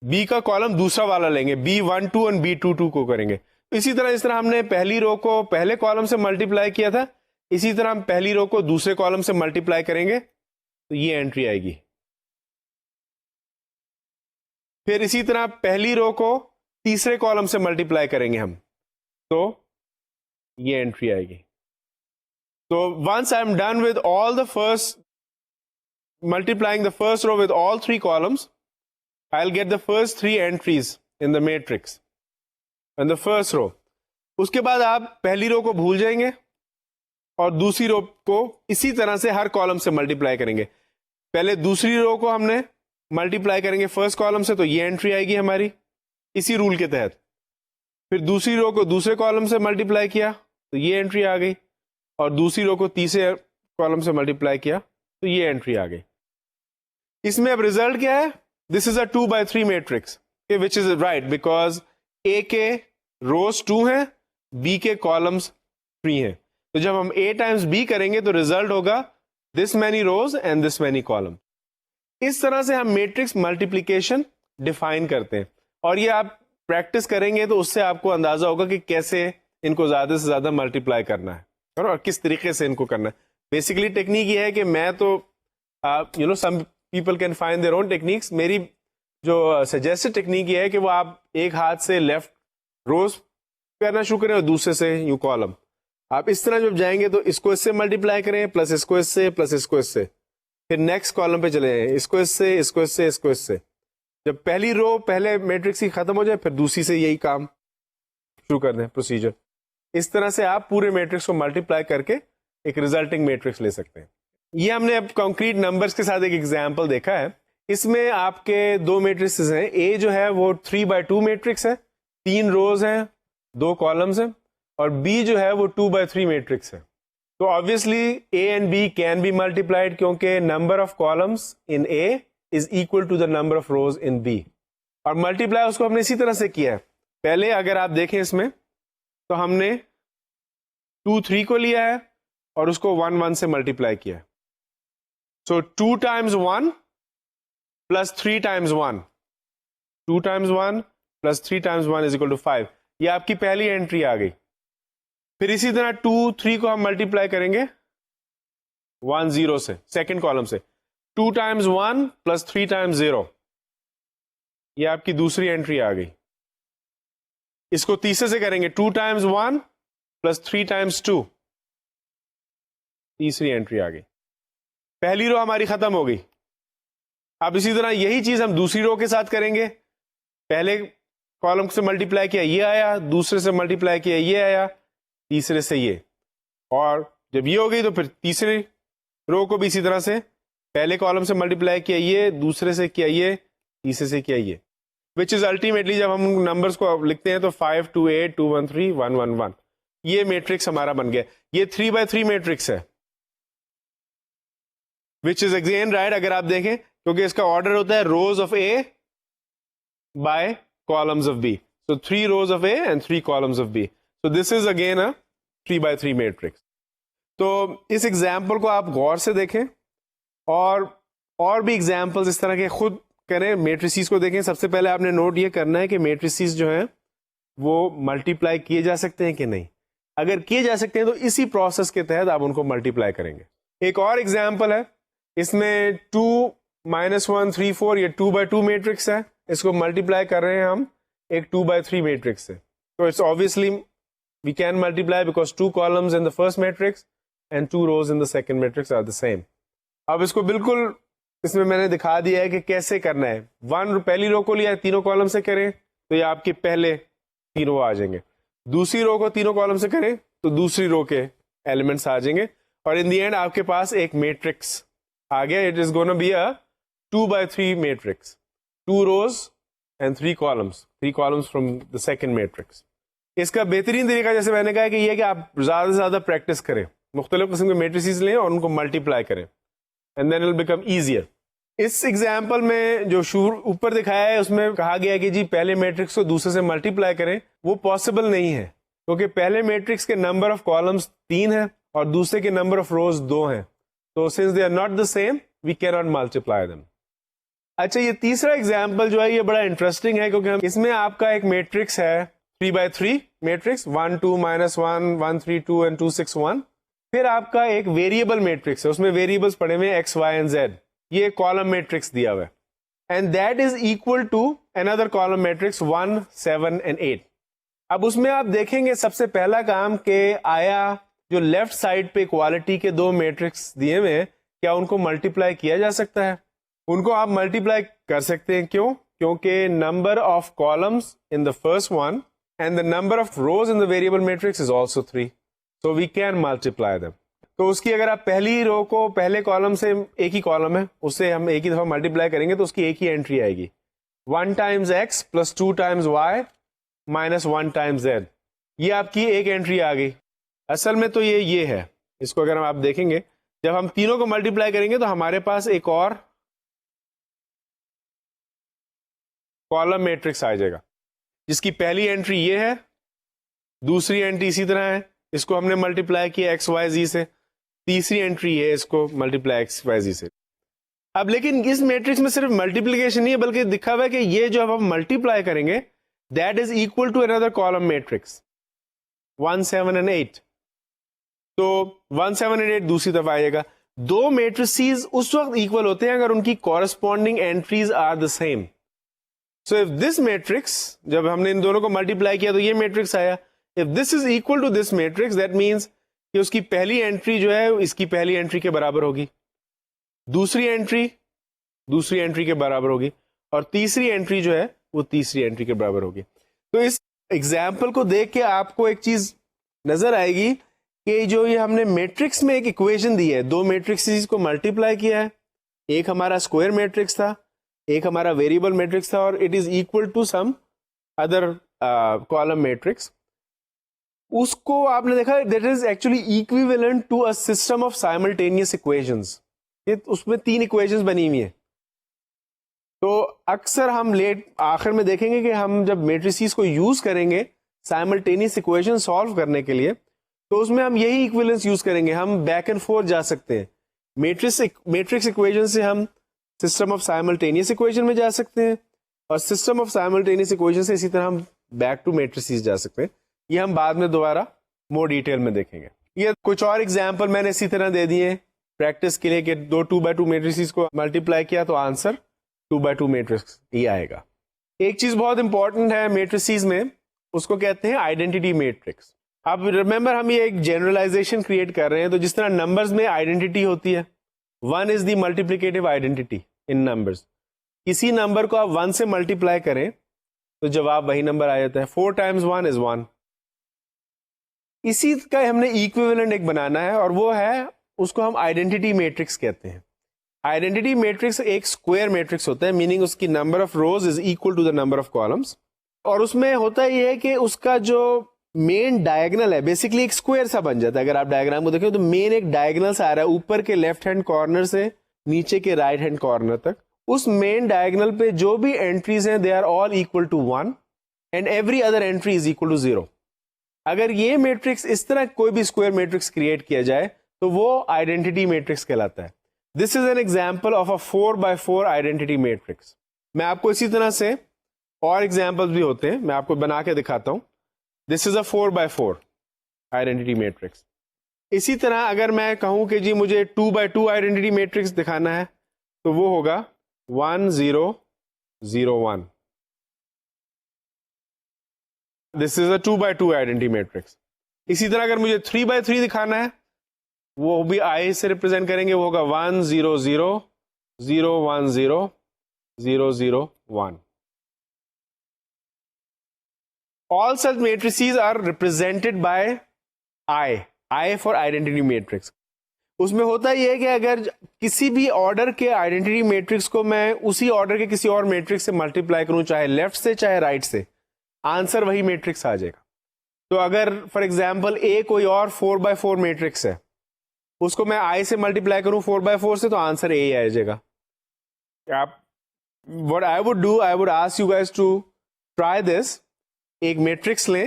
بی کا کالم دوسرا والا لیں گے, B12 اور B22 کو کریں گے. اسی طرح ہم نے پہلی رو کو پہلے کالم سے ملٹیپلائی کیا تھا, اسی طرح ہم پہلی رو کو دوسرے کالم سے ملٹیپلائی کریں گے تو یہ انٹری آئے گی. پھر اسی طرح پہلی رو کو تیسرے کالم سے ملٹیپلائی کریں گے ہم تو یہ انٹری آئے گی. تو once I am done with all the first multiplying the first row with all three columns, I'll get the first three entries in the matrix and the first row. اس کے بعد آپ پہلی رو کو بھول جائیں گے اور دوسری رو کو اسی طرح سے ہر کالم سے ملٹیپلائی کریں گے. پہلے دوسری رو کو ہم نے ملٹیپلائی کریں گے فرسٹ کالم سے تو یہ انٹری آئے گی ہماری اسی رول کے تحت. پھر دوسری رو کو دوسرے کالم سے ملٹیپلائی کیا تو یہ انٹری آ گئی, اور دوسری رو کو تیسرے کالم سے ملٹیپلائی کیا تو یہ انٹری آ گئی. اس میں اب ریزلٹ کیا ہے, this is a 2x3 matrix which is right because A کے روز 2 ہیں, بی کے کالمس 3 ہیں. تو جب ہم اے ٹائمس بی کریں گے تو ریزلٹ ہوگا this many rows and this many column. اس طرح سے ہم میٹرکس ملٹیپلیکیشن ڈیفائن کرتے ہیں, اور یہ آپ پریکٹس کریں گے تو اس سے آپ کو اندازہ ہوگا کہ کیسے ان کو زیادہ سے زیادہ ملٹیپلائی کرنا ہے اور کس طریقے سے ان کو کرنا ہے. بیسیکلی ٹیکنیک یہ ہے کہ میں تو some people can find their own techniques. میری جو سجیسٹڈ ٹیکنیک یہ ہے کہ وہ آپ ایک ہاتھ سے لیفٹ روز کرنا شروع کریں اور دوسرے سے یو کالم. آپ اس طرح جب جائیں گے تو اس کو اس سے ملٹیپلائی کریں پلس اس کو اس سے پلس اس کو اس سے, پھر نیکسٹ کالم پہ چلے جائیں, اس کو اس سے اس کو اس سے اس کو اس سے. جب پہلی رو پہلے میٹرکس کی ختم ہو جائے پھر دوسری سے یہی کام شروع کر دیں پروسیجر. اس طرح سے آپ پورے میٹرکس کو ملٹیپلائی کر کے ایک ریزلٹنگ میٹرکس لے سکتے ہیں. یہ ہم نے اب کانکریٹ نمبرز کے ساتھ ایک ایگزامپل دیکھا ہے. اس میں آپ کے دو میٹرکسز ہیں. اے جو ہے وہ 3x2 میٹرکس ہے, 3 روز ہیں 2 کالمز ہیں, اور بی جو ہے وہ 2x3 میٹرکس ہے. تو obviously A and B can be multiplied کیونکہ number of columns in A is equal to the number of rows in B. اور ملٹیپلائی اس کو ہم نے اسی طرح سے کیا ہے. پہلے اگر آپ دیکھیں اس میں تو ہم نے 2 3 کو لیا ہے اور اس کو 1 1 سے ملٹیپلائی کیا ہے. سو 2 times 1 plus 3 times 1, 2 times 1 plus 3 times 1 is equal to 5. یہ آپ کی پہلی انٹری آ گئی. پھر اسی طرح 2 3 کو ہم ملٹیپلائی کریں گے 1 0 سے سیکنڈ کالم سے. 2 times 1 plus 3 times 0, یہ آپ کی دوسری انٹری آ گئی. اس کو تیسرے سے کریں گے 2 times 1 plus 3 times 2, تیسری انٹری آ گئی. پہلی رو ہماری ختم ہو گئی. اب اسی طرح یہی چیز ہم دوسری رو کے ساتھ کریں گے. پہلے کالم سے ملٹیپلائی کیا یہ آیا, دوسرے سے ملٹیپلائی کیا یہ آیا, تیسرے سے یہ. اور جب یہ ہو گئی تو پھر تیسری رو کو بھی اسی طرح سے پہلے کالم سے ملٹیپلائی کیا یہ, دوسرے سے کیا یہ, تیسرے سے کیا یہ, وچ از الٹیمیٹلی جب ہم نمبرز کو لکھتے ہیں تو 5 2 8 2 1 3 1 1 1 یہ میٹرکس ہمارا بن گیا. یہ 3x3 میٹرکس ہے وچ از اگین رائٹ. اگر آپ دیکھیں کیونکہ اس کا آرڈر ہوتا ہے rows of A by columns of B, so 3 rows of A and 3 columns of B. So this is again a 3x3 matrix. تو اس ایگزامپل کو آپ غور سے دیکھیں اور بھی ایگزامپلس اس طرح کے خود کریں, میٹریسیز کو دیکھیں. سب سے پہلے آپ نے نوٹ یہ کرنا ہے کہ میٹریسیز جو ہیں وہ ملٹیپلائی کیے جا سکتے ہیں کہ نہیں. اگر کیے جا سکتے ہیں تو اسی پروسیس کے تحت آپ ان کو ملٹیپلائی کریں گے. ایک اور ایگزامپل ہے, اس میں 2 -1 3 4 یہ 2x2 میٹرکس ہے, اس کو ملٹیپلائی کر رہے ہیں ہم ایک 2x3 میٹرکس سے. تو it's obviously we can multiply because 2 columns in the first matrix and 2 rows in the second matrix are the same. اب اس کو بالکل اس میں نے دکھا دیا ہے کہ کیسے کرنا ہے. 1 پہلی رو کو لیا ہے, تینوں کالم سے کریں تو یہ آپ کے پہلے 3 رو آ جائیں گے. دوسری رو کو تینوں کالم سے کریں تو دوسری رو کے ایلیمنٹس آ جائیں گے, اور ان دی اینڈ آپ کے پاس ایک میٹرکس آ گیا. It is gonna be a 2x3 matrix, 2 rows and 3 columns from the second matrix. اس کا بہترین طریقہ جیسے میں نے کہا کہ یہ ہے کہ آپ زیادہ سے زیادہ پریکٹس کریں, مختلف قسم کے میٹریسز لیں اور ان کو ملٹیپلائی کریں, and then it will become easier. اس ایگزامپل میں جو اوپر دکھایا ہے اس میں کہا گیا ہے کہ جی پہلے میٹرکس کو دوسرے سے ملٹیپلائی کریں. وہ پاسبل نہیں ہے کیونکہ پہلے میٹرکس کے نمبر آف کالمس 3 ہیں اور دوسرے کے نمبر آف روز 2 ہیں. تو since they are not the same we cannot multiply them. اچھا, یہ تیسرا ایگزامپل جو ہے یہ بڑا انٹرسٹنگ ہے کیونکہ اس میں آپ کا ایک میٹرکس ہے 3x3 میٹرکس 1 2 -1 1 3 2 and 2 6 1. پھر آپ کا ایک ویریبل میٹرکس ہے, اس میں ویریبلس پڑے ہوئے x y and z. یہ کالم میٹرکس دیا ہوا ہے and that is equal to another column matrix 1 7 and 8. اب اس میں آپ دیکھیں گے سب سے پہلا کام کہ آیا جو لیفٹ سائڈ پہ کوالٹی کے 2 میٹرکس دیے ہوئے کیا ان کو ملٹیپلائی کیا جا سکتا ہے؟ ان کو آپ ملٹیپلائی کر سکتے ہیں. کیوں؟ کیونکہ number of columns in the first one and the number of rows in the variable matrix is also 3, so we can multiply them. تو اس کی اگر آپ پہلی رو کو پہلے کالم سے, ایک ہی کالم ہے اس سے ہم ایک ہی دفعہ ملٹیپلائی کریں گے تو اس کی ایک ہی انٹری آئے گی 1 times x plus 2 times y minus 1 times z. یہ آپ کی ایک انٹری آ گئی. اصل میں تو یہ ہے, اس کو اگر ہم آپ دیکھیں گے جب ہم تینوں کو ملٹیپلائی کریں گے تو ہمارے پاس ایک اور کالم میٹرکس آ جائے گا جس کی پہلی انٹری یہ ہے, دوسری انٹری اسی طرح ہے, اس کو ہم نے ملٹیپلائی کیا ایکس وائی زی سے, تیسری انٹری ہے اس کو ملٹیپلائی ایکس وائی زی سے. اب لیکن اس میٹرکس میں صرف ملٹیپلیکیشن نہیں ہے بلکہ دکھا ہوا ہے کہ یہ جو اب ہم ملٹیپلائی کریں گے that is equal to another column matrix 1 7 and 8. تو 1 7 and 8 دوسری طرف آئے گا. 2 میٹریسز اس وقت اکول ہوتے ہیں اگر ان کی corresponding entries are the same. So if this matrix, جب ہم نے ان دونوں کو ملٹیپلائی کیا تو یہ میٹرکس آیا. If this is equal to this matrix, that means کہ اس کی پہلی انٹری جو ہے اس کی پہلی انٹری کے برابر ہوگی, دوسری انٹری کے برابر ہوگی, اور تیسری انٹری جو ہے وہ تیسری انٹری کے برابر ہوگی. تو اس ایگزامپل کو دیکھ کے آپ کو ایک چیز نظر آئے گی کہ جو یہ ہم نے میٹرکس میں ایک ایکویشن دی ہے, 2 میٹرکس کو ملٹیپلائی کیا ہے, ایک ہمارا اسکوئر میٹرکس تھا, ایک ہمارا ویریبل میٹرکس تھا, اور it is equal to some other column matrix. اس کو آپ نے دیکھا that is actually equivalent to a system of simultaneous equations. اس میں 3 ایکویشنز بنی ہوئی ہیں. تو اکثر ہم آخر میں دیکھیں گے کہ ہم جب میٹریسز کو یوز کریں گے سائملٹینیس ایکویشن سالو کرنے کے لیے تو اس میں ہم یہی ایکویلنس یوز کریں گے. ہم بیک اینڈ فورتھ جا سکتے ہیں. میٹرکس ایکویشن سے ہم سسٹم آف سائملٹینیس ایکویشن میں جا سکتے ہیں, اور سسٹم آف سائملٹینیس ایکویشن سے اسی طرح ہم بیک ٹو میٹریسز جا سکتے ہیں. یہ ہم بعد میں دوبارہ مور ڈیٹیل میں دیکھیں گے. یہ کچھ اور ایگزامپل میں نے اسی طرح دے دیے پریکٹس کے لیے کہ 2x2 میٹریسز کو ملٹیپلائی کیا تو آنسر 2x2 میٹرکس ہی آئے گا. ایک چیز بہت امپورٹنٹ ہے میٹریسز میں, اس کو کہتے ہیں آئیڈینٹی میٹرکس. اب ریمبر ہم یہ ایک جنرلائزیشن کریٹ کر رہے ہیں, تو جس طرح نمبرز میں آئیڈینٹی ہوتی ہے, 1 is the multiplicative identity in numbers. کسی نمبر کو آپ 1 سے ملٹیپلائی کریں تو جواب وہی نمبر آ جاتا ہے. 4 times 1 is 1. اسی کا ہم نے ایکویولنٹ ایک بنانا ہے اور وہ ہے, اس کو ہم آئیڈینٹی میٹرکس کہتے ہیں. آئیڈینٹی میٹرکس ایک اسکوئر میٹرکس ہوتا ہے, میننگ اس کی number of rows is equal to the number of columns, اور اس میں ہوتا یہ ہے کہ اس کا جو مین ڈائگنل ہے بیسکلی ایک اسکوئر سا بن جاتا ہے. اگر آپ ڈائگرام کو دیکھیں تو مین ایک ڈائگنل سا آ رہا ہے اوپر کے لیفٹ ہینڈ کارنر سے نیچے کے رائٹ ہینڈ کارنر تک. اس مین ڈائگنل پہ جو بھی انٹریز ہیں they are all equal to 1 and every other entry is equal to 0. اگر یہ میٹرکس اس طرح کوئی بھی اسکوئر میٹرکس کریٹ کیا جائے تو وہ آئیڈینٹی میٹرکس کہلاتا ہے. This is an example of a 4x4 identity matrix. میں آپ کو اسی طرح سے اور ایگزامپل بھی ہوتے ہیں, میں آپ کو بنا کے دکھاتا ہوں. دس is a 4x4 identity matrix. اسی طرح اگر میں کہوں کہ جی مجھے 2x2 آئیڈینٹی میٹرکس دکھانا ہے تو وہ ہوگا 1 0 0 1. دس is a 2x2 identity matrix. اسی طرح اگر مجھے 3x3 دکھانا ہے وہ بھی آئی سے ریپرزینٹ کریں گے, وہ ہوگا 1 0 0 0 1 0 0 0 1. All such matrices are represented by I for identity matrix. اس میں ہوتا یہ ہے کہ اگر کسی بھی آرڈر کے آئیڈینٹی میٹرکس کو میں اسی آرڈر کے کسی اور میٹرکس سے ملٹیپلائی کروں, چاہے لیفٹ سے چاہے رائٹ سے, آنسر وہی میٹرکس آ جائے گا. تو اگر فار ایگزامپل اے کوئی اور 4x4 میٹرکس ہے, اس کو میں آئی سے ملٹیپلائی کروں 4x4 سے تو آنسر اے آ جائے گا. What I would do, I would ask you guys to try this. ایک میٹرکس لیں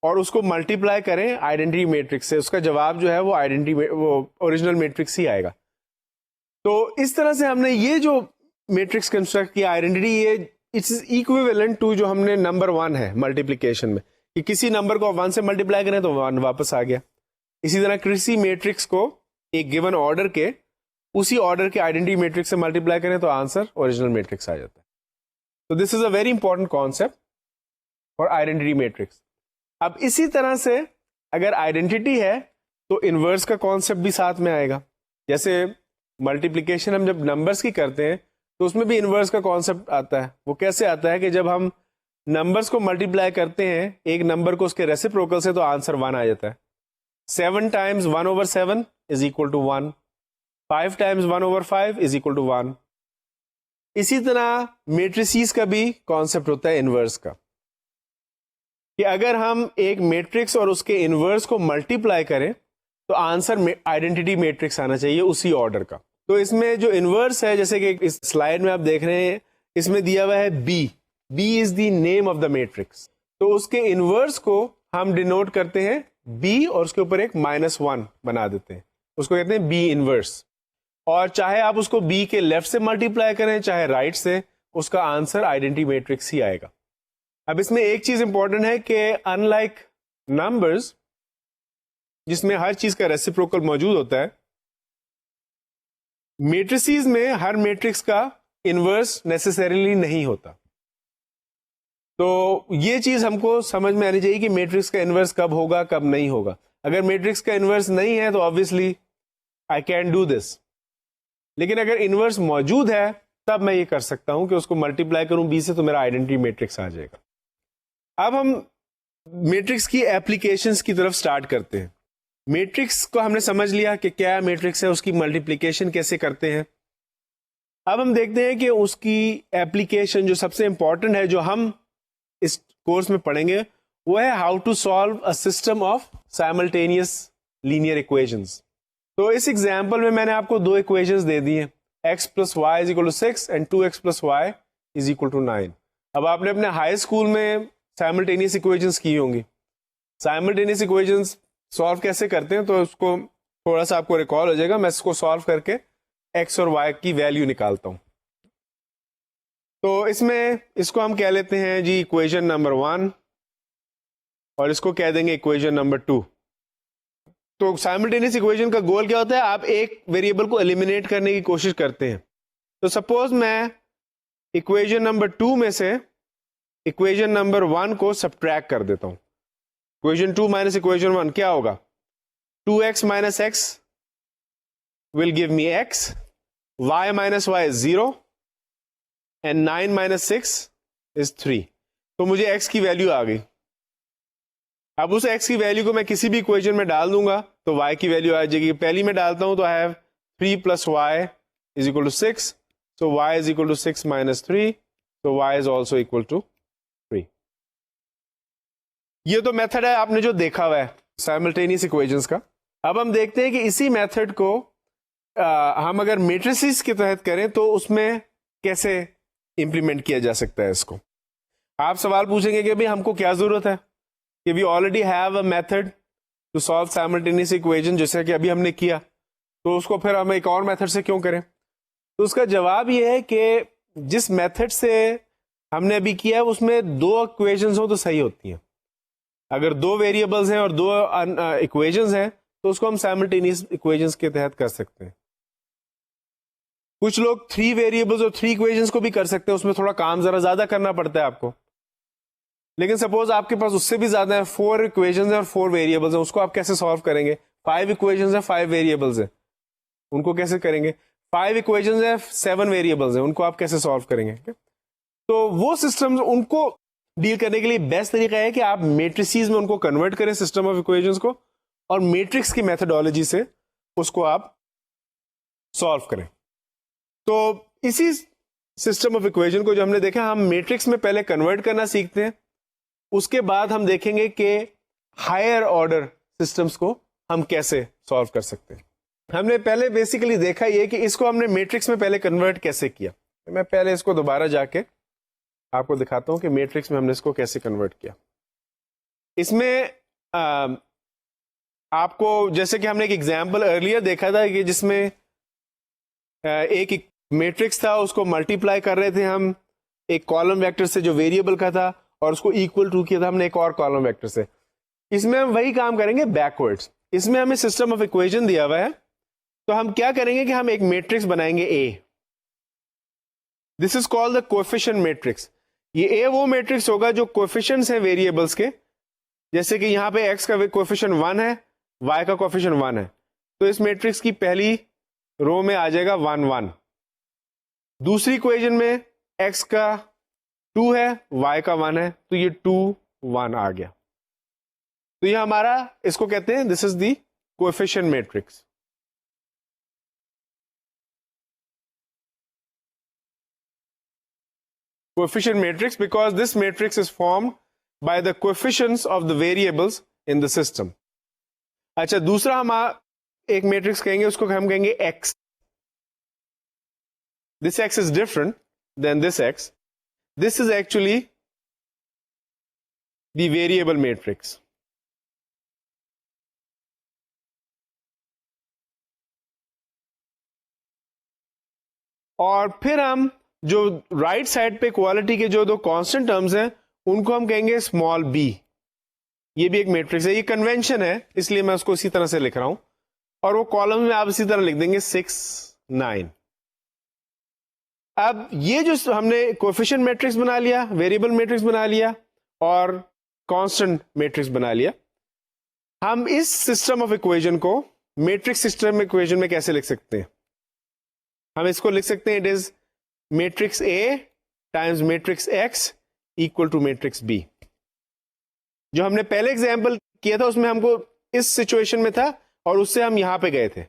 اور اس کو ملٹیپلائی کریں آئیڈینٹی میٹرکس سے, اس کا جواب جو ہے وہ اوریجنل میٹرکس ہی آئے گا. تو اس طرح سے ہم نے یہ جو میٹرکس کنسٹرکٹ کیا آئیڈینٹی, یہ اٹس ایکویولنٹ ٹو جو ہم نے نمبر 1 ہے ملٹیپلیکیشن میں, کہ کسی نمبر کو 1 سے ملٹیپلائی کریں تو 1 واپس آ گیا. اسی طرح کسی میٹرکس کو ایک گیون آرڈر کے اسی آرڈر کے آئیڈینٹی میٹرکس سے ملٹیپلائی کریں تو آنسر اوریجنل میٹرکس آ جاتا ہے. تو this is a very important concept for identity matrix. اب اسی طرح سے اگر آئیڈینٹی ہے تو انورس کا کانسیپٹ بھی ساتھ میں آئے گا. جیسے ملٹیپلیکیشن ہم جب نمبرس کی کرتے ہیں تو اس میں بھی انورس کا کانسیپٹ آتا ہے. وہ کیسے آتا ہے کہ جب ہم نمبرس کو ملٹیپلائی کرتے ہیں ایک نمبر کو اس کے ریسیپروکل سے تو آنسر 1 آ جاتا ہے. 7 times 1/7 is equal to 1. 5 times 1/5 is equal to 1. اسی طرح میٹریسیز کا بھی کانسیپٹ ہوتا ہے انورس کا, کہ اگر ہم ایک میٹرکس اور اس کے انورس کو ملٹیپلائی کریں تو آنسر آئیڈینٹی میٹرکس آنا چاہیے اسی آرڈر کا. تو اس میں جو انورس ہے, جیسے کہ اس سلائیڈ میں آپ دیکھ رہے ہیں, اس میں دیا ہوا ہے B is the name of the matrix. تو اس کے انورس کو ہم ڈینوٹ کرتے ہیں بی اور اس کے اوپر ایک -1 بنا دیتے ہیں, اس کو کہتے ہیں بی انورس. اور چاہے آپ اس کو بی کے لیفٹ سے ملٹیپلائی کریں چاہے رائٹ سے, اس کا آنسر آئیڈینٹی میٹرکس ہی آئے گا. اب اس میں ایک چیز امپورٹنٹ ہے کہ ان لائک نمبرز جس میں ہر چیز کا ریسیپروکل موجود ہوتا ہے, میٹریسیز میں ہر میٹرکس کا انورس نیسیسریلی نہیں ہوتا. تو یہ چیز ہم کو سمجھ میں آنی چاہیے کہ میٹرکس کا انورس کب ہوگا کب نہیں ہوگا. اگر میٹرکس کا انورس نہیں ہے تو obviously I can do this, لیکن اگر انورس موجود ہے تب میں یہ کر سکتا ہوں کہ اس کو ملٹیپلائی کروں بی سے تو میرا آئیڈینٹی میٹرکس آ جائے گا. اب ہم میٹرکس کی ایپلیکیشنز کی طرف سٹارٹ کرتے ہیں. میٹرکس کو ہم نے سمجھ لیا کہ کیا میٹرکس ہے, اس کی ملٹیپلیکیشن کیسے کرتے ہیں. اب ہم دیکھتے ہیں کہ اس کی ایپلیکیشن جو سب سے امپورٹنٹ ہے جو ہم اس کورس میں پڑھیں گے وہ ہے how to solve a system of simultaneous linear equations. تو اس ایگزامپل میں نے آپ کو 2 ایکویشنز دے دی ہیں, x + y = 6 and 2x + y = 9. اب آپ نے اپنے ہائی اسکول میں سائملٹینیس ایکویشنز کی ہوں گی. سائملٹینیس ایکویشنز سالو کیسے کرتے ہیں تو اس کو تھوڑا سا آپ کو ریکال ہو جائے گا. میں اس کو سالو کر کے x اور y کی ویلیو نکالتا ہوں. تو اس میں اس کو ہم کہہ لیتے ہیں جی ایکویشن نمبر 1 اور اس کو کہہ دیں گے ایکویشن نمبر 2. تو سائملٹینیس ایکویشن کا گول کیا ہوتا ہے, آپ ایک ویریبل کو ایلیمینیٹ کرنے کی کوشش کرتے ہیں. تو سپوز میں ایکویشن نمبر 2 میں سے ایکویشن نمبر 1 کو سبٹریکٹ کر دیتا ہوں. ایکویشن 2 مائنس ایکویشن 1 کیا ہوگا, 2x minus x will give me x, y minus y is 0 and 9 minus 6 is 3. تو مجھے x کی ویلیو آ گئی. اب اس x کی ویلیو کو میں کسی بھی اکویشن میں ڈال دوں گا تو y کی ویلیو آ جائے گی. پہلی میں ڈالتا ہوں تو I have 3 plus y is equal to 6. So y is equal to 6 minus 3. So y is also equal to 3. یہ تو میتھڈ ہے آپ نے جو دیکھا ہوا ہے سائملٹینیس اکویشنز کا. اب ہم دیکھتے ہیں کہ اسی میتھڈ کو ہم اگر میٹریسز کے تحت کریں تو اس میں کیسے امپلیمنٹ کیا جا سکتا ہے اس کو. آپ سوال پوچھیں گے کہ بھئی ہم کو کیا ضرورت ہے کہ we already have a method to solve simultaneous equation جیسے کہ ابھی ہم نے کیا, تو اس کو پھر ہم ایک اور میتھڈ سے کیوں کریں. تو اس کا جواب یہ ہے کہ جس میتھڈ سے ہم نے ابھی کیا ہے اس میں 2 اکویشنز ہوں تو صحیح ہوتی ہیں. اگر 2 ویریبلز ہیں اور 2 اکویشنز ہیں تو اس کو ہم سائملٹینیس اکویشنز کے تحت کر سکتے ہیں. کچھ لوگ 3 ویریبلز اور 3 اکویشنز کو بھی کر سکتے ہیں, اس میں تھوڑا کام ذرا زیادہ کرنا پڑتا ہے آپ کو. لیکن سپوز آپ کے پاس اس سے بھی زیادہ ہیں, 4 اکویشنز ہیں اور 4 ویریبلز ہیں, اس کو آپ کیسے سالو کریں گے. 5 اکویشنز ہیں 5 ویریبلز ہیں, ان کو کیسے کریں گے. 5 اکویشنز ہیں 7 ویریبلز ہیں, ان کو آپ کیسے سالو کریں گے. تو وہ سسٹم ان کو ڈیل کرنے کے لیے بیسٹ طریقہ ہے کہ آپ میٹریسیز میں ان کو کنورٹ کریں سسٹم آف اکویشنز کو, اور میٹرکس کی میتھڈولوجی سے اس کو آپ سالو کریں. تو اسی سسٹم آف اکویشن کو جو ہم نے دیکھا, ہم میٹرکس میں پہلے کنورٹ کرنا سیکھتے ہیں, اس کے بعد ہم دیکھیں گے کہ ہائر آرڈر سسٹمز کو ہم کیسے سالو کر سکتے ہیں. ہم نے پہلے بیسیکلی دیکھا یہ کہ اس کو ہم نے میٹرکس میں پہلے کنورٹ کیسے کیا. میں پہلے اس کو دوبارہ جا کے آپ کو دکھاتا ہوں کہ میٹرکس میں ہم نے اس کو کیسے کنورٹ کیا. اس میں آپ کو جیسے کہ ہم نے ایک ایگزامپل ارلیئر دیکھا تھا کہ جس میں ایک میٹرکس تھا, اس کو ملٹیپلائی کر رہے تھے ہم ایک کالم ویکٹر سے جو ویریبل کا تھا, اور اس کو ایکول ٹو کیا تھا ہم نے ایک اور کالم ویکٹر سے. اس میں ہم وہی کام کریں گے بیکورڈز. اس میں ہمیں سسٹم آف اکویشن دیا ہوا ہے, تو ہم کیا کریں گے کہ ہم ایک میٹرکس بنائیں گے اے. دس از کال دا کوفیشنٹ میٹرکس. یہ اے وہ میٹرکس ہوگا جو کوفیشنٹس ہیں ویریبلس کے, جیسے کہ یہاں پہ ایکس کا کوفیشنٹ 1 ہے, وائی کا کوفیشنٹ 1 ہے, تو اس میٹرکس کی پہلی رو میں آ جائے گا 1 1. دوسری اکویشن میں ایکس کا 2 ہے, وائی کا 1 ہے, تو یہ 2 1 آ گیا. تو یہ ہمارا اس کو کہتے ہیں this is the coefficient matrix. Coefficient matrix because this matrix is formed by the coefficients of the variables in the system. اچھا, دوسرا ہم ایک میٹرکس کہیں گے, اس کو ہم کہیں گے x. This x is different than this x. This is actually the variable matrix. اور پھر ہم جو رائٹ سائڈ پہ کوالٹی کے جو 2 کانسٹنٹ ٹرمز ہیں ان کو ہم کہیں گے اسمال بی. یہ بھی ایک میٹرکس ہے, یہ کنونشن ہے اس لیے میں اس کو اسی طرح سے لکھ رہا ہوں, اور وہ کالم میں آپ اسی طرح لکھ دیں گے 6 9. اب یہ جو ہم نے کوفیشنٹ میٹرکس بنا لیا, ویریبل میٹرکس بنا لیا, اور کانسٹنٹ میٹرکس بنا لیا, ہم اس سسٹم آف اکویشن کو میٹرکس سسٹم اکویشن میں کیسے لکھ سکتے ہیں. ہم اس کو لکھ سکتے ہیں it is matrix A Times matrix X equal to matrix B. جو ہم نے پہلے ایگزامپل کیا تھا اس میں ہم کو اس سچویشن میں تھا, اور اس سے ہم یہاں پہ گئے تھے.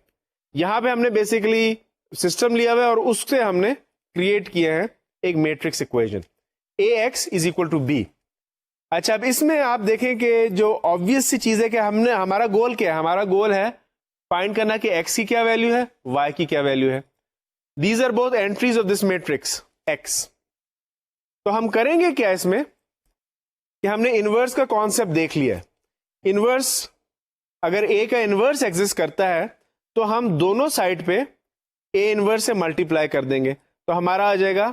یہاں پہ ہم نے بیسیکلی سسٹم لیا ہوا ہے اور اس سے ہم نے کریٹ کیا ہے ایک matrix equation AX is equal to B. اچھا, اب اس میں آپ دیکھیں کہ جو آبویس سی چیز ہے کہ ہم نے ہمارا گول کیا ہے, ہمارا گول ہے فائنڈ کرنا کہ X کی کیا ویلیو ہے, Y کی کیا ویلیو ہے. These are both entries of this matrix X. تو ہم کریں گے کیا اس میں کہ ہم نے انورس کا کانسیپٹ دیکھ لیا. انورس اگر A کا انورس ایگزسٹ کرتا ہے تو ہم دونوں سائڈ پہ A انورس سے ملٹیپلائی کر دیں گے, تو ہمارا آ جائے گا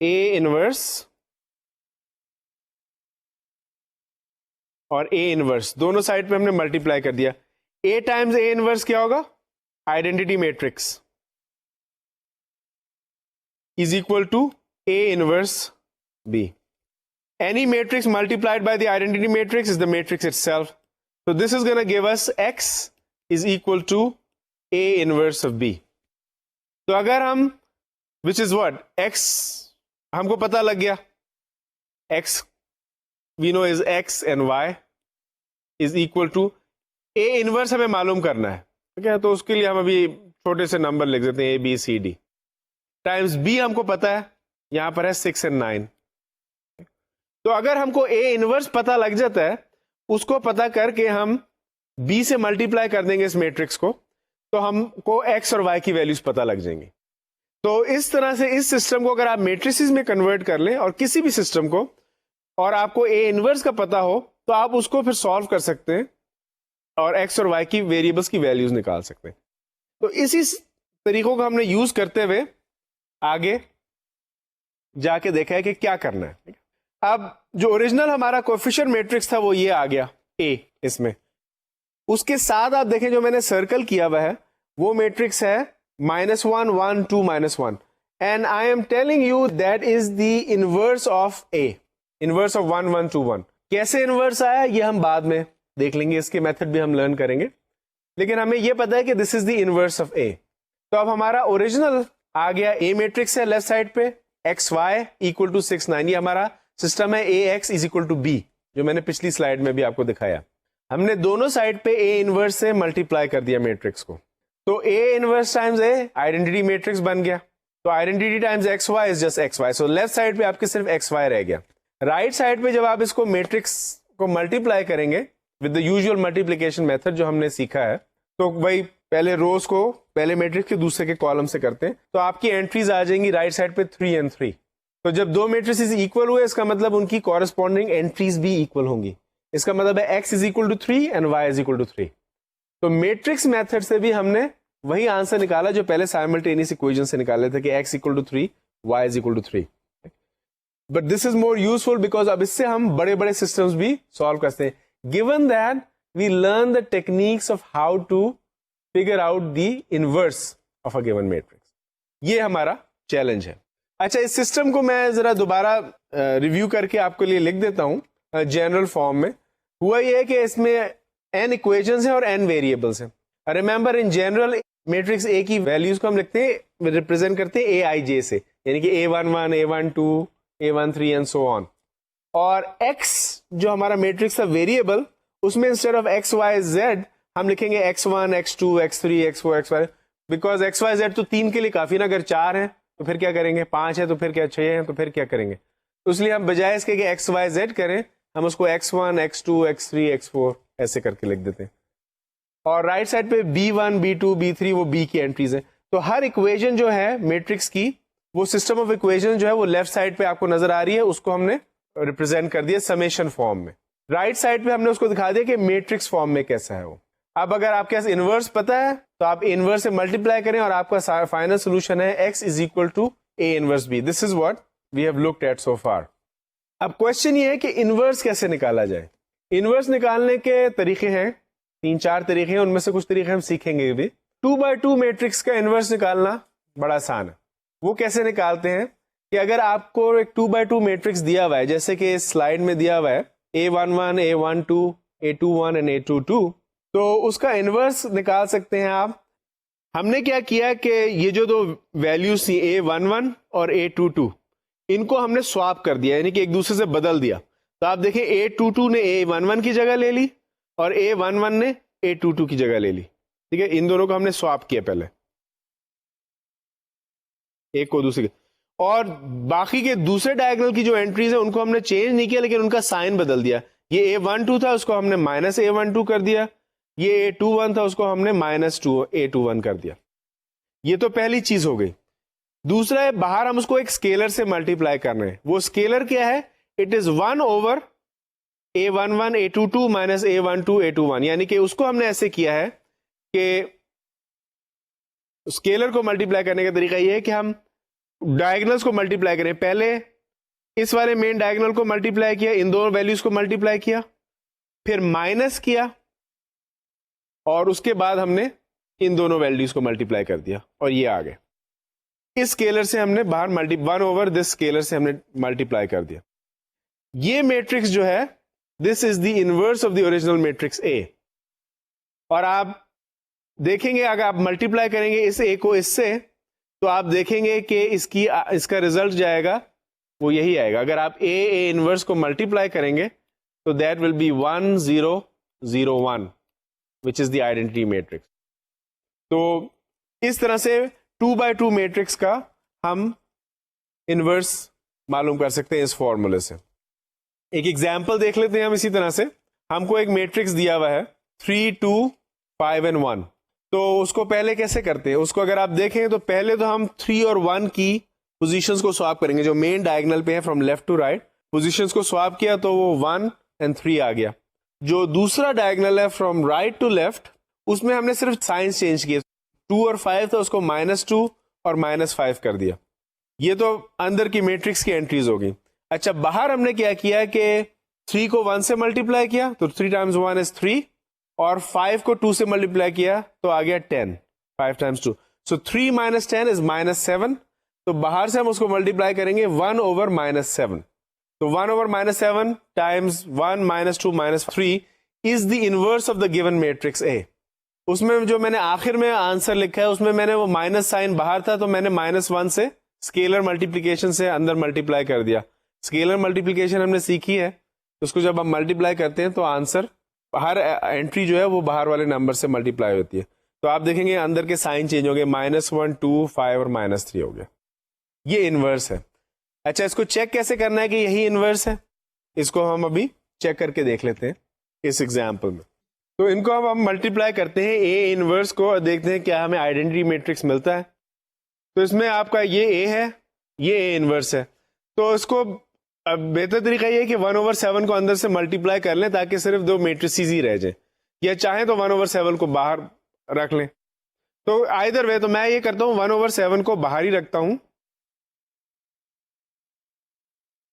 A انورس اور A انورس, دونوں سائڈ پہ ہم نے ملٹیپلائی کر دیا. A ٹائمز A انورس کیا ہوگا, identity matrix is equal to A inverse B. Any matrix multiplied by the identity matrix is the matrix itself. So this is going to give us X is equal to A inverse of B. تو اگر ہم which is what X ہم کو پتہ لگ گیا, X we know is X and Y. Is equal to A inverse ہمیں معلوم کرنا ہے, ٹھیک ہے, تو اس کے لیے ہم ابھی چھوٹے سے نمبر لکھ دیتے ہیں A B C D times B ہم کو پتا ہے یہاں پر ہے 6 and 9. تو اگر ہم کو اے انورس پتا لگ جاتا ہے, اس کو پتا کر کے ہم بی سے ملٹیپلائی کر دیں گے اس میٹرکس کو, تو ہم کو ایکس اور وائی کی ویلیوز پتا لگ جائیں گی. تو اس طرح سے اس سسٹم کو اگر آپ میٹریسز میں کنورٹ کر لیں اور کسی بھی سسٹم کو, اور آپ کو اے انورس کا پتا ہو, تو آپ اس کو پھر سالو کر سکتے ہیں اور ایکس اور وائی کی ویریبلس کی ویلیوز نکال سکتے ہیں. تو اسی طریقوں کو ہم نے یوز کرتے ہوئے آگے جا کے دیکھا ہے کہ کیا کرنا ہے. اب جو اوریجنل ہمارا کوفیشینٹ میٹرکس تھا وہ یہ آ گیا اے, اس میں اس کے ساتھ آپ دیکھیں جو میں نے سرکل کیا ہوا ہے وہ میٹرکس ہے -1 1 2 -1, and I am telling you that is the inverse of A, inverse of 1 1 2 1. کیسے انورس آیا یہ ہم بعد میں دیکھ لیں گے, اس کے میتھڈ بھی ہم لرن کریں گے, لیکن ہمیں یہ پتا ہے کہ دس از دی انورس آف اے. تو اب ہمارا اوریجنل آ گیا اے میٹرکس ہے لیفٹ سائڈ پہ, ایکس وائی اکول ٹو 6 9, یہ ہمارا سسٹم ہے A X is equal to B, جو میں نے پچھلی سلائڈ میں بھی آپ کو دکھایا. ہم نے دونوں سائڈ پہ اے انورس سے ملٹیپلائی کر دیا میٹرکس کو, تو A inverse times A identity matrix بن گیا. تو identity times X Y is just X Y, so left side پہ آپ کے صرف ایکس وائی رہ گیا. رائٹ سائڈ پہ جب آپ اس کو میٹرکس کو ملٹیپلائی کریں گے with the usual multiplication method جو ہم نے سیکھا ہے, تو وہی پہلے روز کو پہلے میٹرکس کے دوسرے کے کالم سے کرتے ہیں, تو آپ کی انٹریز آ جائیں گی رائٹ سائڈ پہ 3 and 3. تو جب دو میٹریسز اکول ہوئے اس کا مطلب ان کی کورسپونڈنگ انٹریز بھی اکول ہوں گی. اس کا مطلب ہے X is equal to 3 and Y is equal to 3. تو میٹرکس میتھڈ سے بھی ہم نے وہی آنسر نکالا جو پہلے سائملٹینیس اکویشن سے نکالے تھے کہ X equal to 3 Y is equal to 3. But this is more useful because اب اس سے ہم بڑے بڑے سسٹمز بھی سالو کرتے ہیں, given that we learn the techniques of how to figure out the inverse of a given matrix. یہ ہمارا چیلنج ہے. اچھا, اس سسٹم کو میں ذرا دوبارہ ریویو کر کے آپ کے لیے لکھ دیتا ہوں جنرل فارم میں. ہوا یہ ہے کہ اس میں n equations ہیں اور n variables ہیں. Remember in general matrix A کی ویلیوز کو ہم لکھتے ہیں, ریپرزینٹ کرتے ہیں AIJ سے, یعنی کہ A11 A12 A13 and so on. اور X جو ہمارا میٹرکس ہے ویریبل, اس میں instead of X Y Z ہم لکھیں گے X1 X2 X3 X4 X5, because x Y Z تو 3 کے لیے کافی نا, اگر 4 ہیں تو پھر کیا کریں گے, 5 ہے تو پھر کیا, 6 ہیں تو پھر کیا کریں گے. تو اس لیے ہم بجائے اس کے کہ ایکس وائی زیڈ کریں, ہم اس کو X1 X2 X3 X4 ایسے کر کے لکھ دیتے ہیں. اور رائٹ سائڈ پہ B1 B2 B3 وہ B کی انٹریز ہیں. تو ہر اکویژن جو ہے میٹرکس کی, وہ سسٹم آف اکویژن جو ہے وہ لیفٹ سائڈ پہ آپ کو نظر آ رہی ہے, اس کو ہم نے ریپرزینٹ کر دیا سمیشن فارم میں. رائٹ سائڈ پہ ہم نے اس کو دکھا دیا کہ میٹرکس فارم میں کیسا ہے وہ. اب اگر آپ کے پاس انورس پتا ہے تو آپ انورس سے ملٹیپلائی کریں اور آپ کا فائنل سولوشن ہے x is equal to A inverse B. This is what we have looked at so far. اب کوشچن یہ ہے کہ انورس کیسے نکالا جائے. انورس نکالنے کے طریقے ہیں 3-4 طریقے ہیں, ان میں سے کچھ طریقے ہم سیکھیں گے بھی. 2x2 میٹرکس کا انورس نکالنا بڑا آسان ہے. وہ کیسے نکالتے ہیں کہ اگر آپ کو ایک 2x2 میٹرکس دیا ہوا ہے, جیسے کہ اس سلائڈ میں دیا ہوا ہے A11 A12 A21 and A22, تو اس کا انورس نکال سکتے ہیں آپ. ہم نے کیا کیا کہ یہ جو دو ویلیوز تھی A11 اور A22, ان کو ہم نے سواپ کر دیا, یعنی کہ ایک دوسرے سے بدل دیا. تو آپ دیکھیں A22 نے A11 کی جگہ لے لی اور A11 نے A22 کی جگہ لے لی. ٹھیک ہے, ان دونوں کو ہم نے سواپ کیا پہلے ایک کو دوسرے کے, اور باقی کے دوسرے ڈائگنل کی جو انٹریز ہیں ان کو ہم نے چینج نہیں کیا, لیکن ان کا سائن بدل دیا. یہ A12 تھا اس کو ہم نے -A12 کر دیا, یہ A21 تھا اس کو ہم نے -A21 کر دیا. یہ تو پہلی چیز ہو گئی. دوسرا ہے باہر ہم اس کو ایک اسکیلر سے ملٹیپلائی کرنا ہے. وہ اسکیلر کیا ہے, it is 1 over A11 A22 minus A12 A21, یعنی کہ اس کو ہم نے ایسے کیا ہے کہ اسکیلر کو ملٹیپلائی کرنے کا طریقہ یہ ہے کہ ہم ڈائگنلز کو ملٹیپلائی کریں. پہلے اس والے مین ڈائگنل کو ملٹیپلائی کیا, ان دونوں ویلیوز کو ملٹیپلائی کیا, پھر مائنس کیا, اور اس کے بعد ہم نے ان دونوں ویلیوز کو ملٹیپلائی کر دیا, اور یہ آ گئے. اس اسکیلر سے ہم نے باہر 1 اوور دس اسکیلر سے ہم نے ملٹیپلائی کر دیا. یہ میٹرکس جو ہے this is the inverse of the original matrix A. اور آپ دیکھیں گے اگر آپ ملٹیپلائی کریں گے اس اے کو اس سے, تو آپ دیکھیں گے کہ اس کا ریزلٹ جائے گا وہ یہی آئے گا. اگر آپ اے انورس کو ملٹیپلائی کریں گے تو that will be 1 0 0 1 which is the identity matrix. تو اس طرح سے 2 by 2 میٹرکس کا ہم انورس معلوم کر سکتے ہیں اس فارمولے سے. ایک ایگزامپل دیکھ لیتے ہیں ہم. اسی طرح سے ہم کو ایک میٹرکس دیا ہوا ہے 3 2 5 and 1. تو اس کو پہلے کیسے کرتے ہیں؟ اس کو اگر آپ دیکھیں تو پہلے تو ہم 3 اور 1 کی پوزیشنز کو سواپ کریں گے. جو مین ڈائگنل پہ ہے from left to right, positions کو سواپ کیا تو وہ 1 and 3 آ گیا. جو دوسرا ڈائگنل ہے فرام رائٹ ٹو لیفٹ, اس میں ہم نے صرف سائنس چینج کیے. 2 اور 5 تھا, اس کو -2 اور -5 کر دیا. یہ تو اندر کی میٹرکس کی انٹریز ہوگی. اچھا, باہر ہم نے کیا کیا کہ 3 کو 1 سے ملٹیپلائی کیا تو 3 times 1 is 3, اور 5 کو 2 سے ملٹیپلائی کیا تو آ گیا 10. 5 times 2, so 3 minus 10 is -7. تو باہر سے ہم اس کو ملٹیپلائی کریں گے 1 over -7. تو 1 over -7 times 1 -2 -3 is the inverse of the given matrix A. اس میں جو میں نے آخر میں آنسر لکھا ہے اس میں نے وہ مائنس سائن باہر تھا تو میں نے -1 سے اسکیلر ملٹیپلیکیشن سے اندر ملٹیپلائی کر دیا. اسکیلر ملٹیپلیکیشن ہم نے سیکھی ہے, اس کو جب ہم ملٹیپلائی کرتے ہیں تو آنسر ہر انٹری جو ہے وہ باہر والے نمبر سے ملٹیپلائی ہوتی ہے. تو آپ دیکھیں گے اندر کے سائن چینج ہو گئے, -1 2 5 اور -3 ہو گیا. یہ انورس ہے. اچھا, اس کو چیک کیسے کرنا ہے کہ یہی انورس ہے؟ اس کو ہم ابھی چیک کر کے دیکھ لیتے ہیں اس ایگزامپل میں. تو ان کو ہم ملٹیپلائی کرتے ہیں اے انورس کو, اور دیکھتے ہیں کیا ہمیں آئیڈینٹی میٹرکس ملتا ہے. تو اس میں آپ کا یہ اے ہے, یہ اے انورس ہے. تو اس کو اب بہتر طریقہ یہ ہے کہ 1/7 کو اندر سے ملٹیپلائی کر لیں تاکہ صرف 2 میٹریسز ہی رہ جائیں, یا چاہیں تو 1/7 کو باہر رکھ لیں. تو آئدر وے, تو میں یہ کرتا ہوں 1/7 کو باہر ہی رکھتا ہوں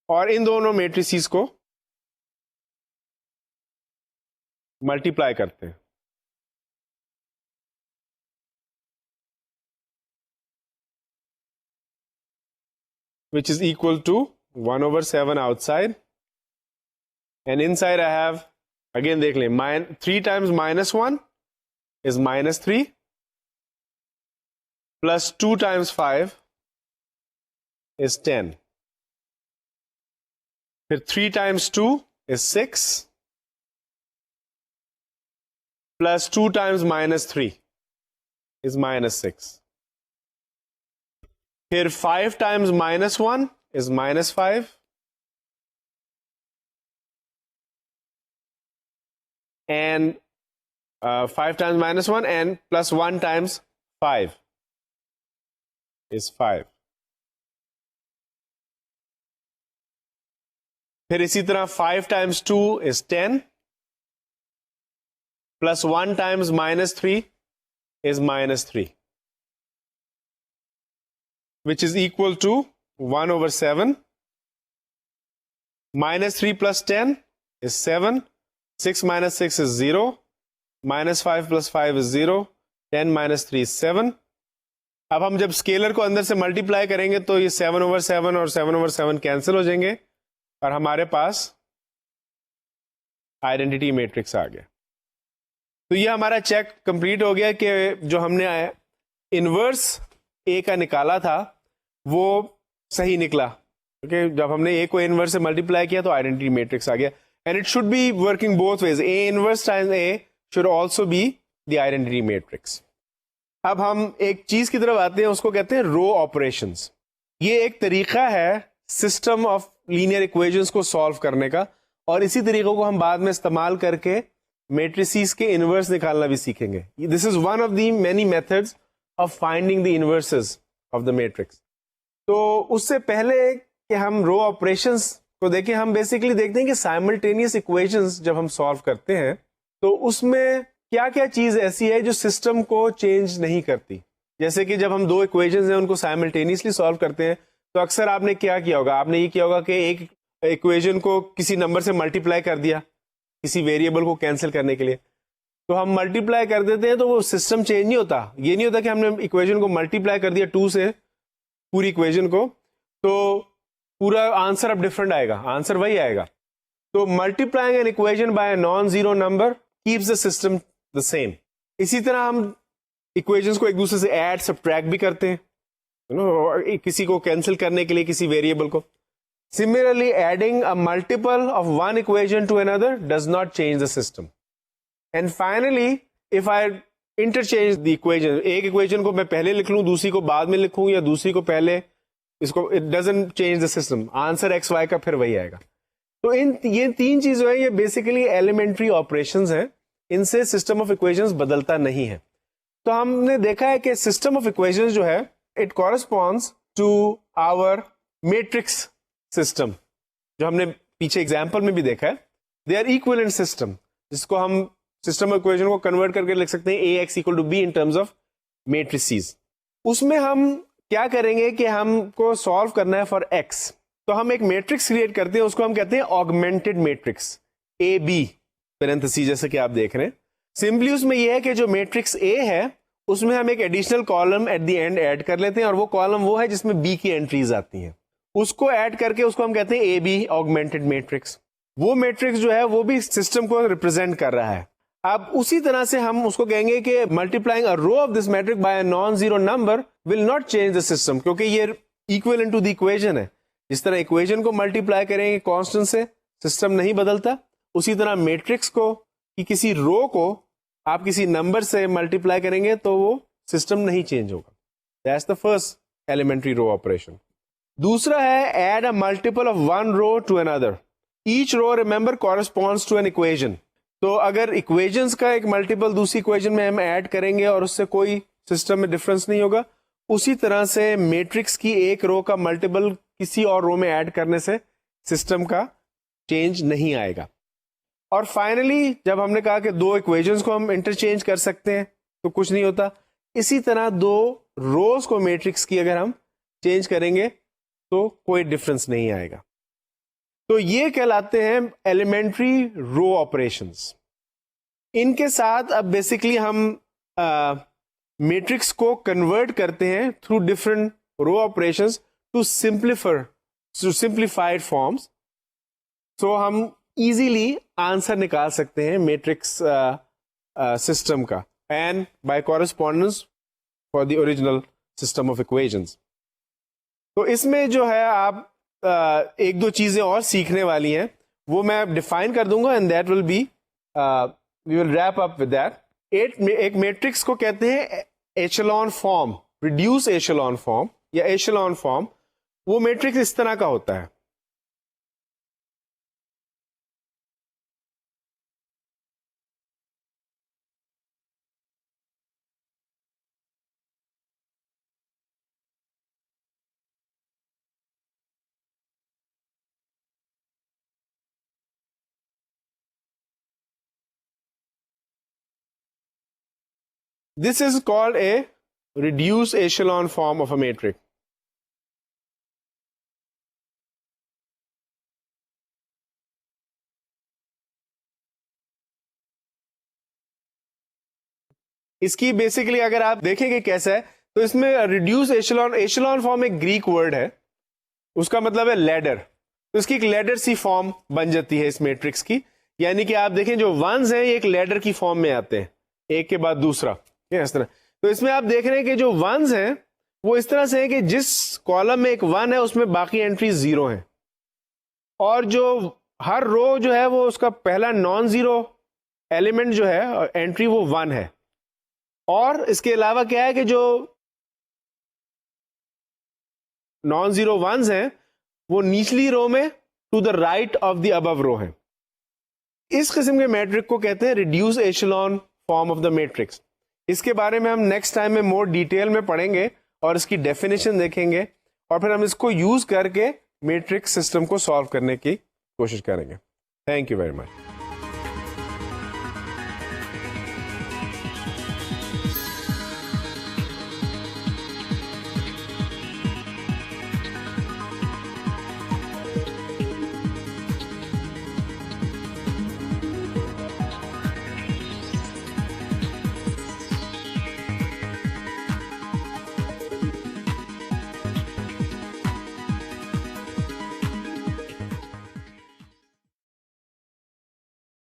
اور ان دونوں میٹریسز کو ملٹیپلائی کرتے ہیں. which is equal to 1/7 outside, and inside I have, again دیکھ لیں, 3 times -1 is -3, plus 2 times 5 is 10. پھر 3 times 2 is 6, plus 2 times -3 is -6. پھر 5 times -1 is -5, and 5 times -1 and plus 1 times 5 is 5. پھر اسی طرح 5 times 2 is 10, plus 1 times -3 is -3, which is equal to 1/7. -3 plus 10 is 7. 6 minus 6 is 0. -5 plus 5 is 0. 10 minus 3 is 7. اب ہم جب scalar کو اندر سے multiply کریں گے تو یہ 7/7 اور 7/7 کینسل ہو جائیں گے, اور ہمارے پاس آئیڈینٹی میٹرکس آ گیا. تو یہ ہمارا چیک کمپلیٹ ہو گیا کہ جو ہم نے انورس اے کا نکالا تھا وہ صحیح نکلا. جب ہم نے اے کو انورس سے ملٹیپلائی کیا تو آئیڈینٹی میٹرکس آ گیا. And it should be working both ways. A inverse times A should also be the identity matrix. اب ہم ایک چیز کی طرف آتے ہیں, اس کو کہتے ہیں رو آپریشنس. یہ ایک طریقہ ہے سسٹم آف لینئر ایکویشنز کو سالو کرنے کا, اور اسی طریقوں کو ہم بعد میں استعمال کر کے میٹریسز کے انورس نکالنا بھی سیکھیں گے. This is one of the many methods of finding the inverses of the matrix. تو اس سے پہلے کہ ہم رو آپریشنس کو دیکھیں, ہم بیسیکلی دیکھتے ہیں کہ سائملٹینیس ایکویشنز جب ہم سالو کرتے ہیں تو اس میں کیا کیا چیز ایسی ہے جو سسٹم کو چینج نہیں کرتی. جیسے کہ جب ہم 2 ایکویشنز ہیں ان کو سائملٹینیسلی سالو کرتے ہیں تو اکثر آپ نے کیا کیا ہوگا, آپ نے یہ کیا ہوگا کہ ایک ایکویشن کو کسی نمبر سے ملٹیپلائی کر دیا کسی ویریبل کو کینسل کرنے کے لیے. تو ہم ملٹیپلائی کر دیتے ہیں تو وہ سسٹم چینج نہیں ہوتا. یہ نہیں ہوتا کہ ہم نے ایکویشن کو ملٹیپلائی کر دیا 2 سے پوری ایکویشن کو تو پورا آنسر اب ڈفرنٹ آئے گا, آنسر وہی آئے گا. تو multiplying an equation by a non zero number keeps the system the same. اسی طرح ہم ایکویشنز کو ایک دوسرے سے ایڈ سبٹریکٹ بھی کرتے ہیں, کسی کو کینسل کرنے کے لیے کسی ویریبل کو. Similarly, adding a multiple of one equation to another does not change the system. And finally if I interchange the equation, ایک اکویژن کو میں پہلے لکھ لوں, دوسری کو بعد میں لکھوں, یا دوسری کو پہلے, اس کو it doesn't change the system, answer x y کا پھر وہی آئے گا. تو یہ تین چیزیں ہیں, یہ بیسیکلی ایلیمنٹری آپریشنز ہیں, ان سے سسٹم آف اکویژنز بدلتا نہیں ہے. تو ہم نے دیکھا ہے کہ سسٹم آف اکویژنز جو ہے it corresponds to our matrix system, جو ہم نے پیچھے ایگزامپل میں بھی دیکھا ہے. دے آر ایکویلنٹ سسٹم, جس کو ہم سسٹم آف اکویژن کو کنورٹ کر کے لکھ سکتے ہیں A X equal to B in terms of matrices. اس میں ہم کیا کریں گے کہ ہم کو سالو کرنا ہے فار ایکس, تو ہم ایک میٹرکس کریٹ کرتے ہیں, اس کو ہم کہتے ہیں augmented matrix A B parentheses, جیسے کہ آپ دیکھ رہے ہیں. سمپلی اس میں یہ ہے کہ جو میٹرکس اے ہے اس میں ہم ایک additional column at the end add کر لیتے ہیں, اور وہ کالم وہ ہے جس میں بی کی انٹریز آتی ہیں, اس کو ایڈ کر کے اس کو ہم کہتے ہیں اے بی آگمنٹڈ میٹرکس. وہ میٹرکس جو ہے وہ بھی سسٹم کو ریپرزینٹ کر رہا ہے. اب اسی طرح سے ہم اس کو کہیں گے کہ multiplying a row of this matrix by a non zero number will not change the system, کیونکہ یہ ایکویلنٹ ٹو دی اکویژن ہے. جس طرح اکویژن کو ملٹیپلائی کریں گے کانسٹنٹ سے, سسٹم نہیں بدلتا, اسی طرح میٹرکس کو کہ کسی رو کو آپ کسی نمبر سے ملٹیپلائی کریں گے تو وہ سسٹم نہیں چینج ہوگا. That's the first elementary row operation. دوسرا ہے add a multiple of one row to another. Each row remember corresponds to an equation. تو اگر اکویژنس کا ایک ملٹیپل دوسری اکویژن میں ہم ایڈ کریں گے اور اس سے کوئی سسٹم میں ڈفرنس نہیں ہوگا, اسی طرح سے میٹرکس کی ایک رو کا ملٹیپل کسی اور رو میں ایڈ کرنے سے سسٹم کا چینج نہیں آئے گا. اور فائنلی جب ہم نے کہا کہ دو اکویژنس کو ہم انٹرچینج کر سکتے ہیں تو کچھ نہیں ہوتا, اسی طرح دو روز کو میٹرکس کی اگر ہم چینج کریں گے تو کوئی ڈفرنس نہیں آئے گا. تو یہ کہلاتے ہیں ایلیمنٹری رو آپریشنس. ان کے ساتھ اب بیسکلی ہم میٹرکس کو کنورٹ کرتے ہیں through different row operations to simplified forms. So ہم ایزیلی آنسر نکال سکتے ہیں میٹرکس سسٹم کا, and by correspondence for the original system of equations. تو اس میں جو ہے آپ ایک دو چیزیں اور سیکھنے والی ہیں, وہ میں ڈیفائن کر دوں گا, and that will be we will wrap up with that. ایک میٹرکس کو کہتے ہیں echelon form, reduced echelon form یا ایشلون فارم. وہ میٹرکس اس طرح کا ہوتا ہے. This is called a reduced echelon form of a matrix. اس کی بیسکلی اگر آپ دیکھیں گے کیسا ہے, تو اس میں ریڈیوس ایشلون فارم ایک گریک ورڈ ہے, اس کا مطلب ہے لیڈر. تو اس کی ایک لیڈر سی فارم بن جاتی ہے اس میٹرکس کی, یعنی کہ آپ دیکھیں جو ونز ہیں یہ ایک لیڈر کی فارم میں آتے ہیں, ایک کے بعد دوسرا اس طرح. تو اس میں آپ دیکھ رہے ہیں کہ جو ونز ہیں وہ اس طرح سے ہیں کہ جس کالم میں ایک ون ہے اس میں باقی انٹریز زیرو ہیں, اور جو ہر رو جو ہے وہ اس کا پہلا نان زیرو ایلیمنٹ جو ہے انٹری وہ ون ہے. اور اس کے علاوہ کیا ہے کہ جو نان زیرو ونز ہیں وہ نیچلی رو میں to the right of the above row ہیں. اس قسم کے میٹرک کو کہتے ہیں reduced echelon form of the matrix. اس کے بارے میں ہم نیکسٹ ٹائم میں مور ڈیٹیل میں پڑھیں گے اور اس کی ڈیفینیشن دیکھیں گے, اور پھر ہم اس کو یوز کر کے میٹرکس سسٹم کو سالو کرنے کی کوشش کریں گے. Thank you very much.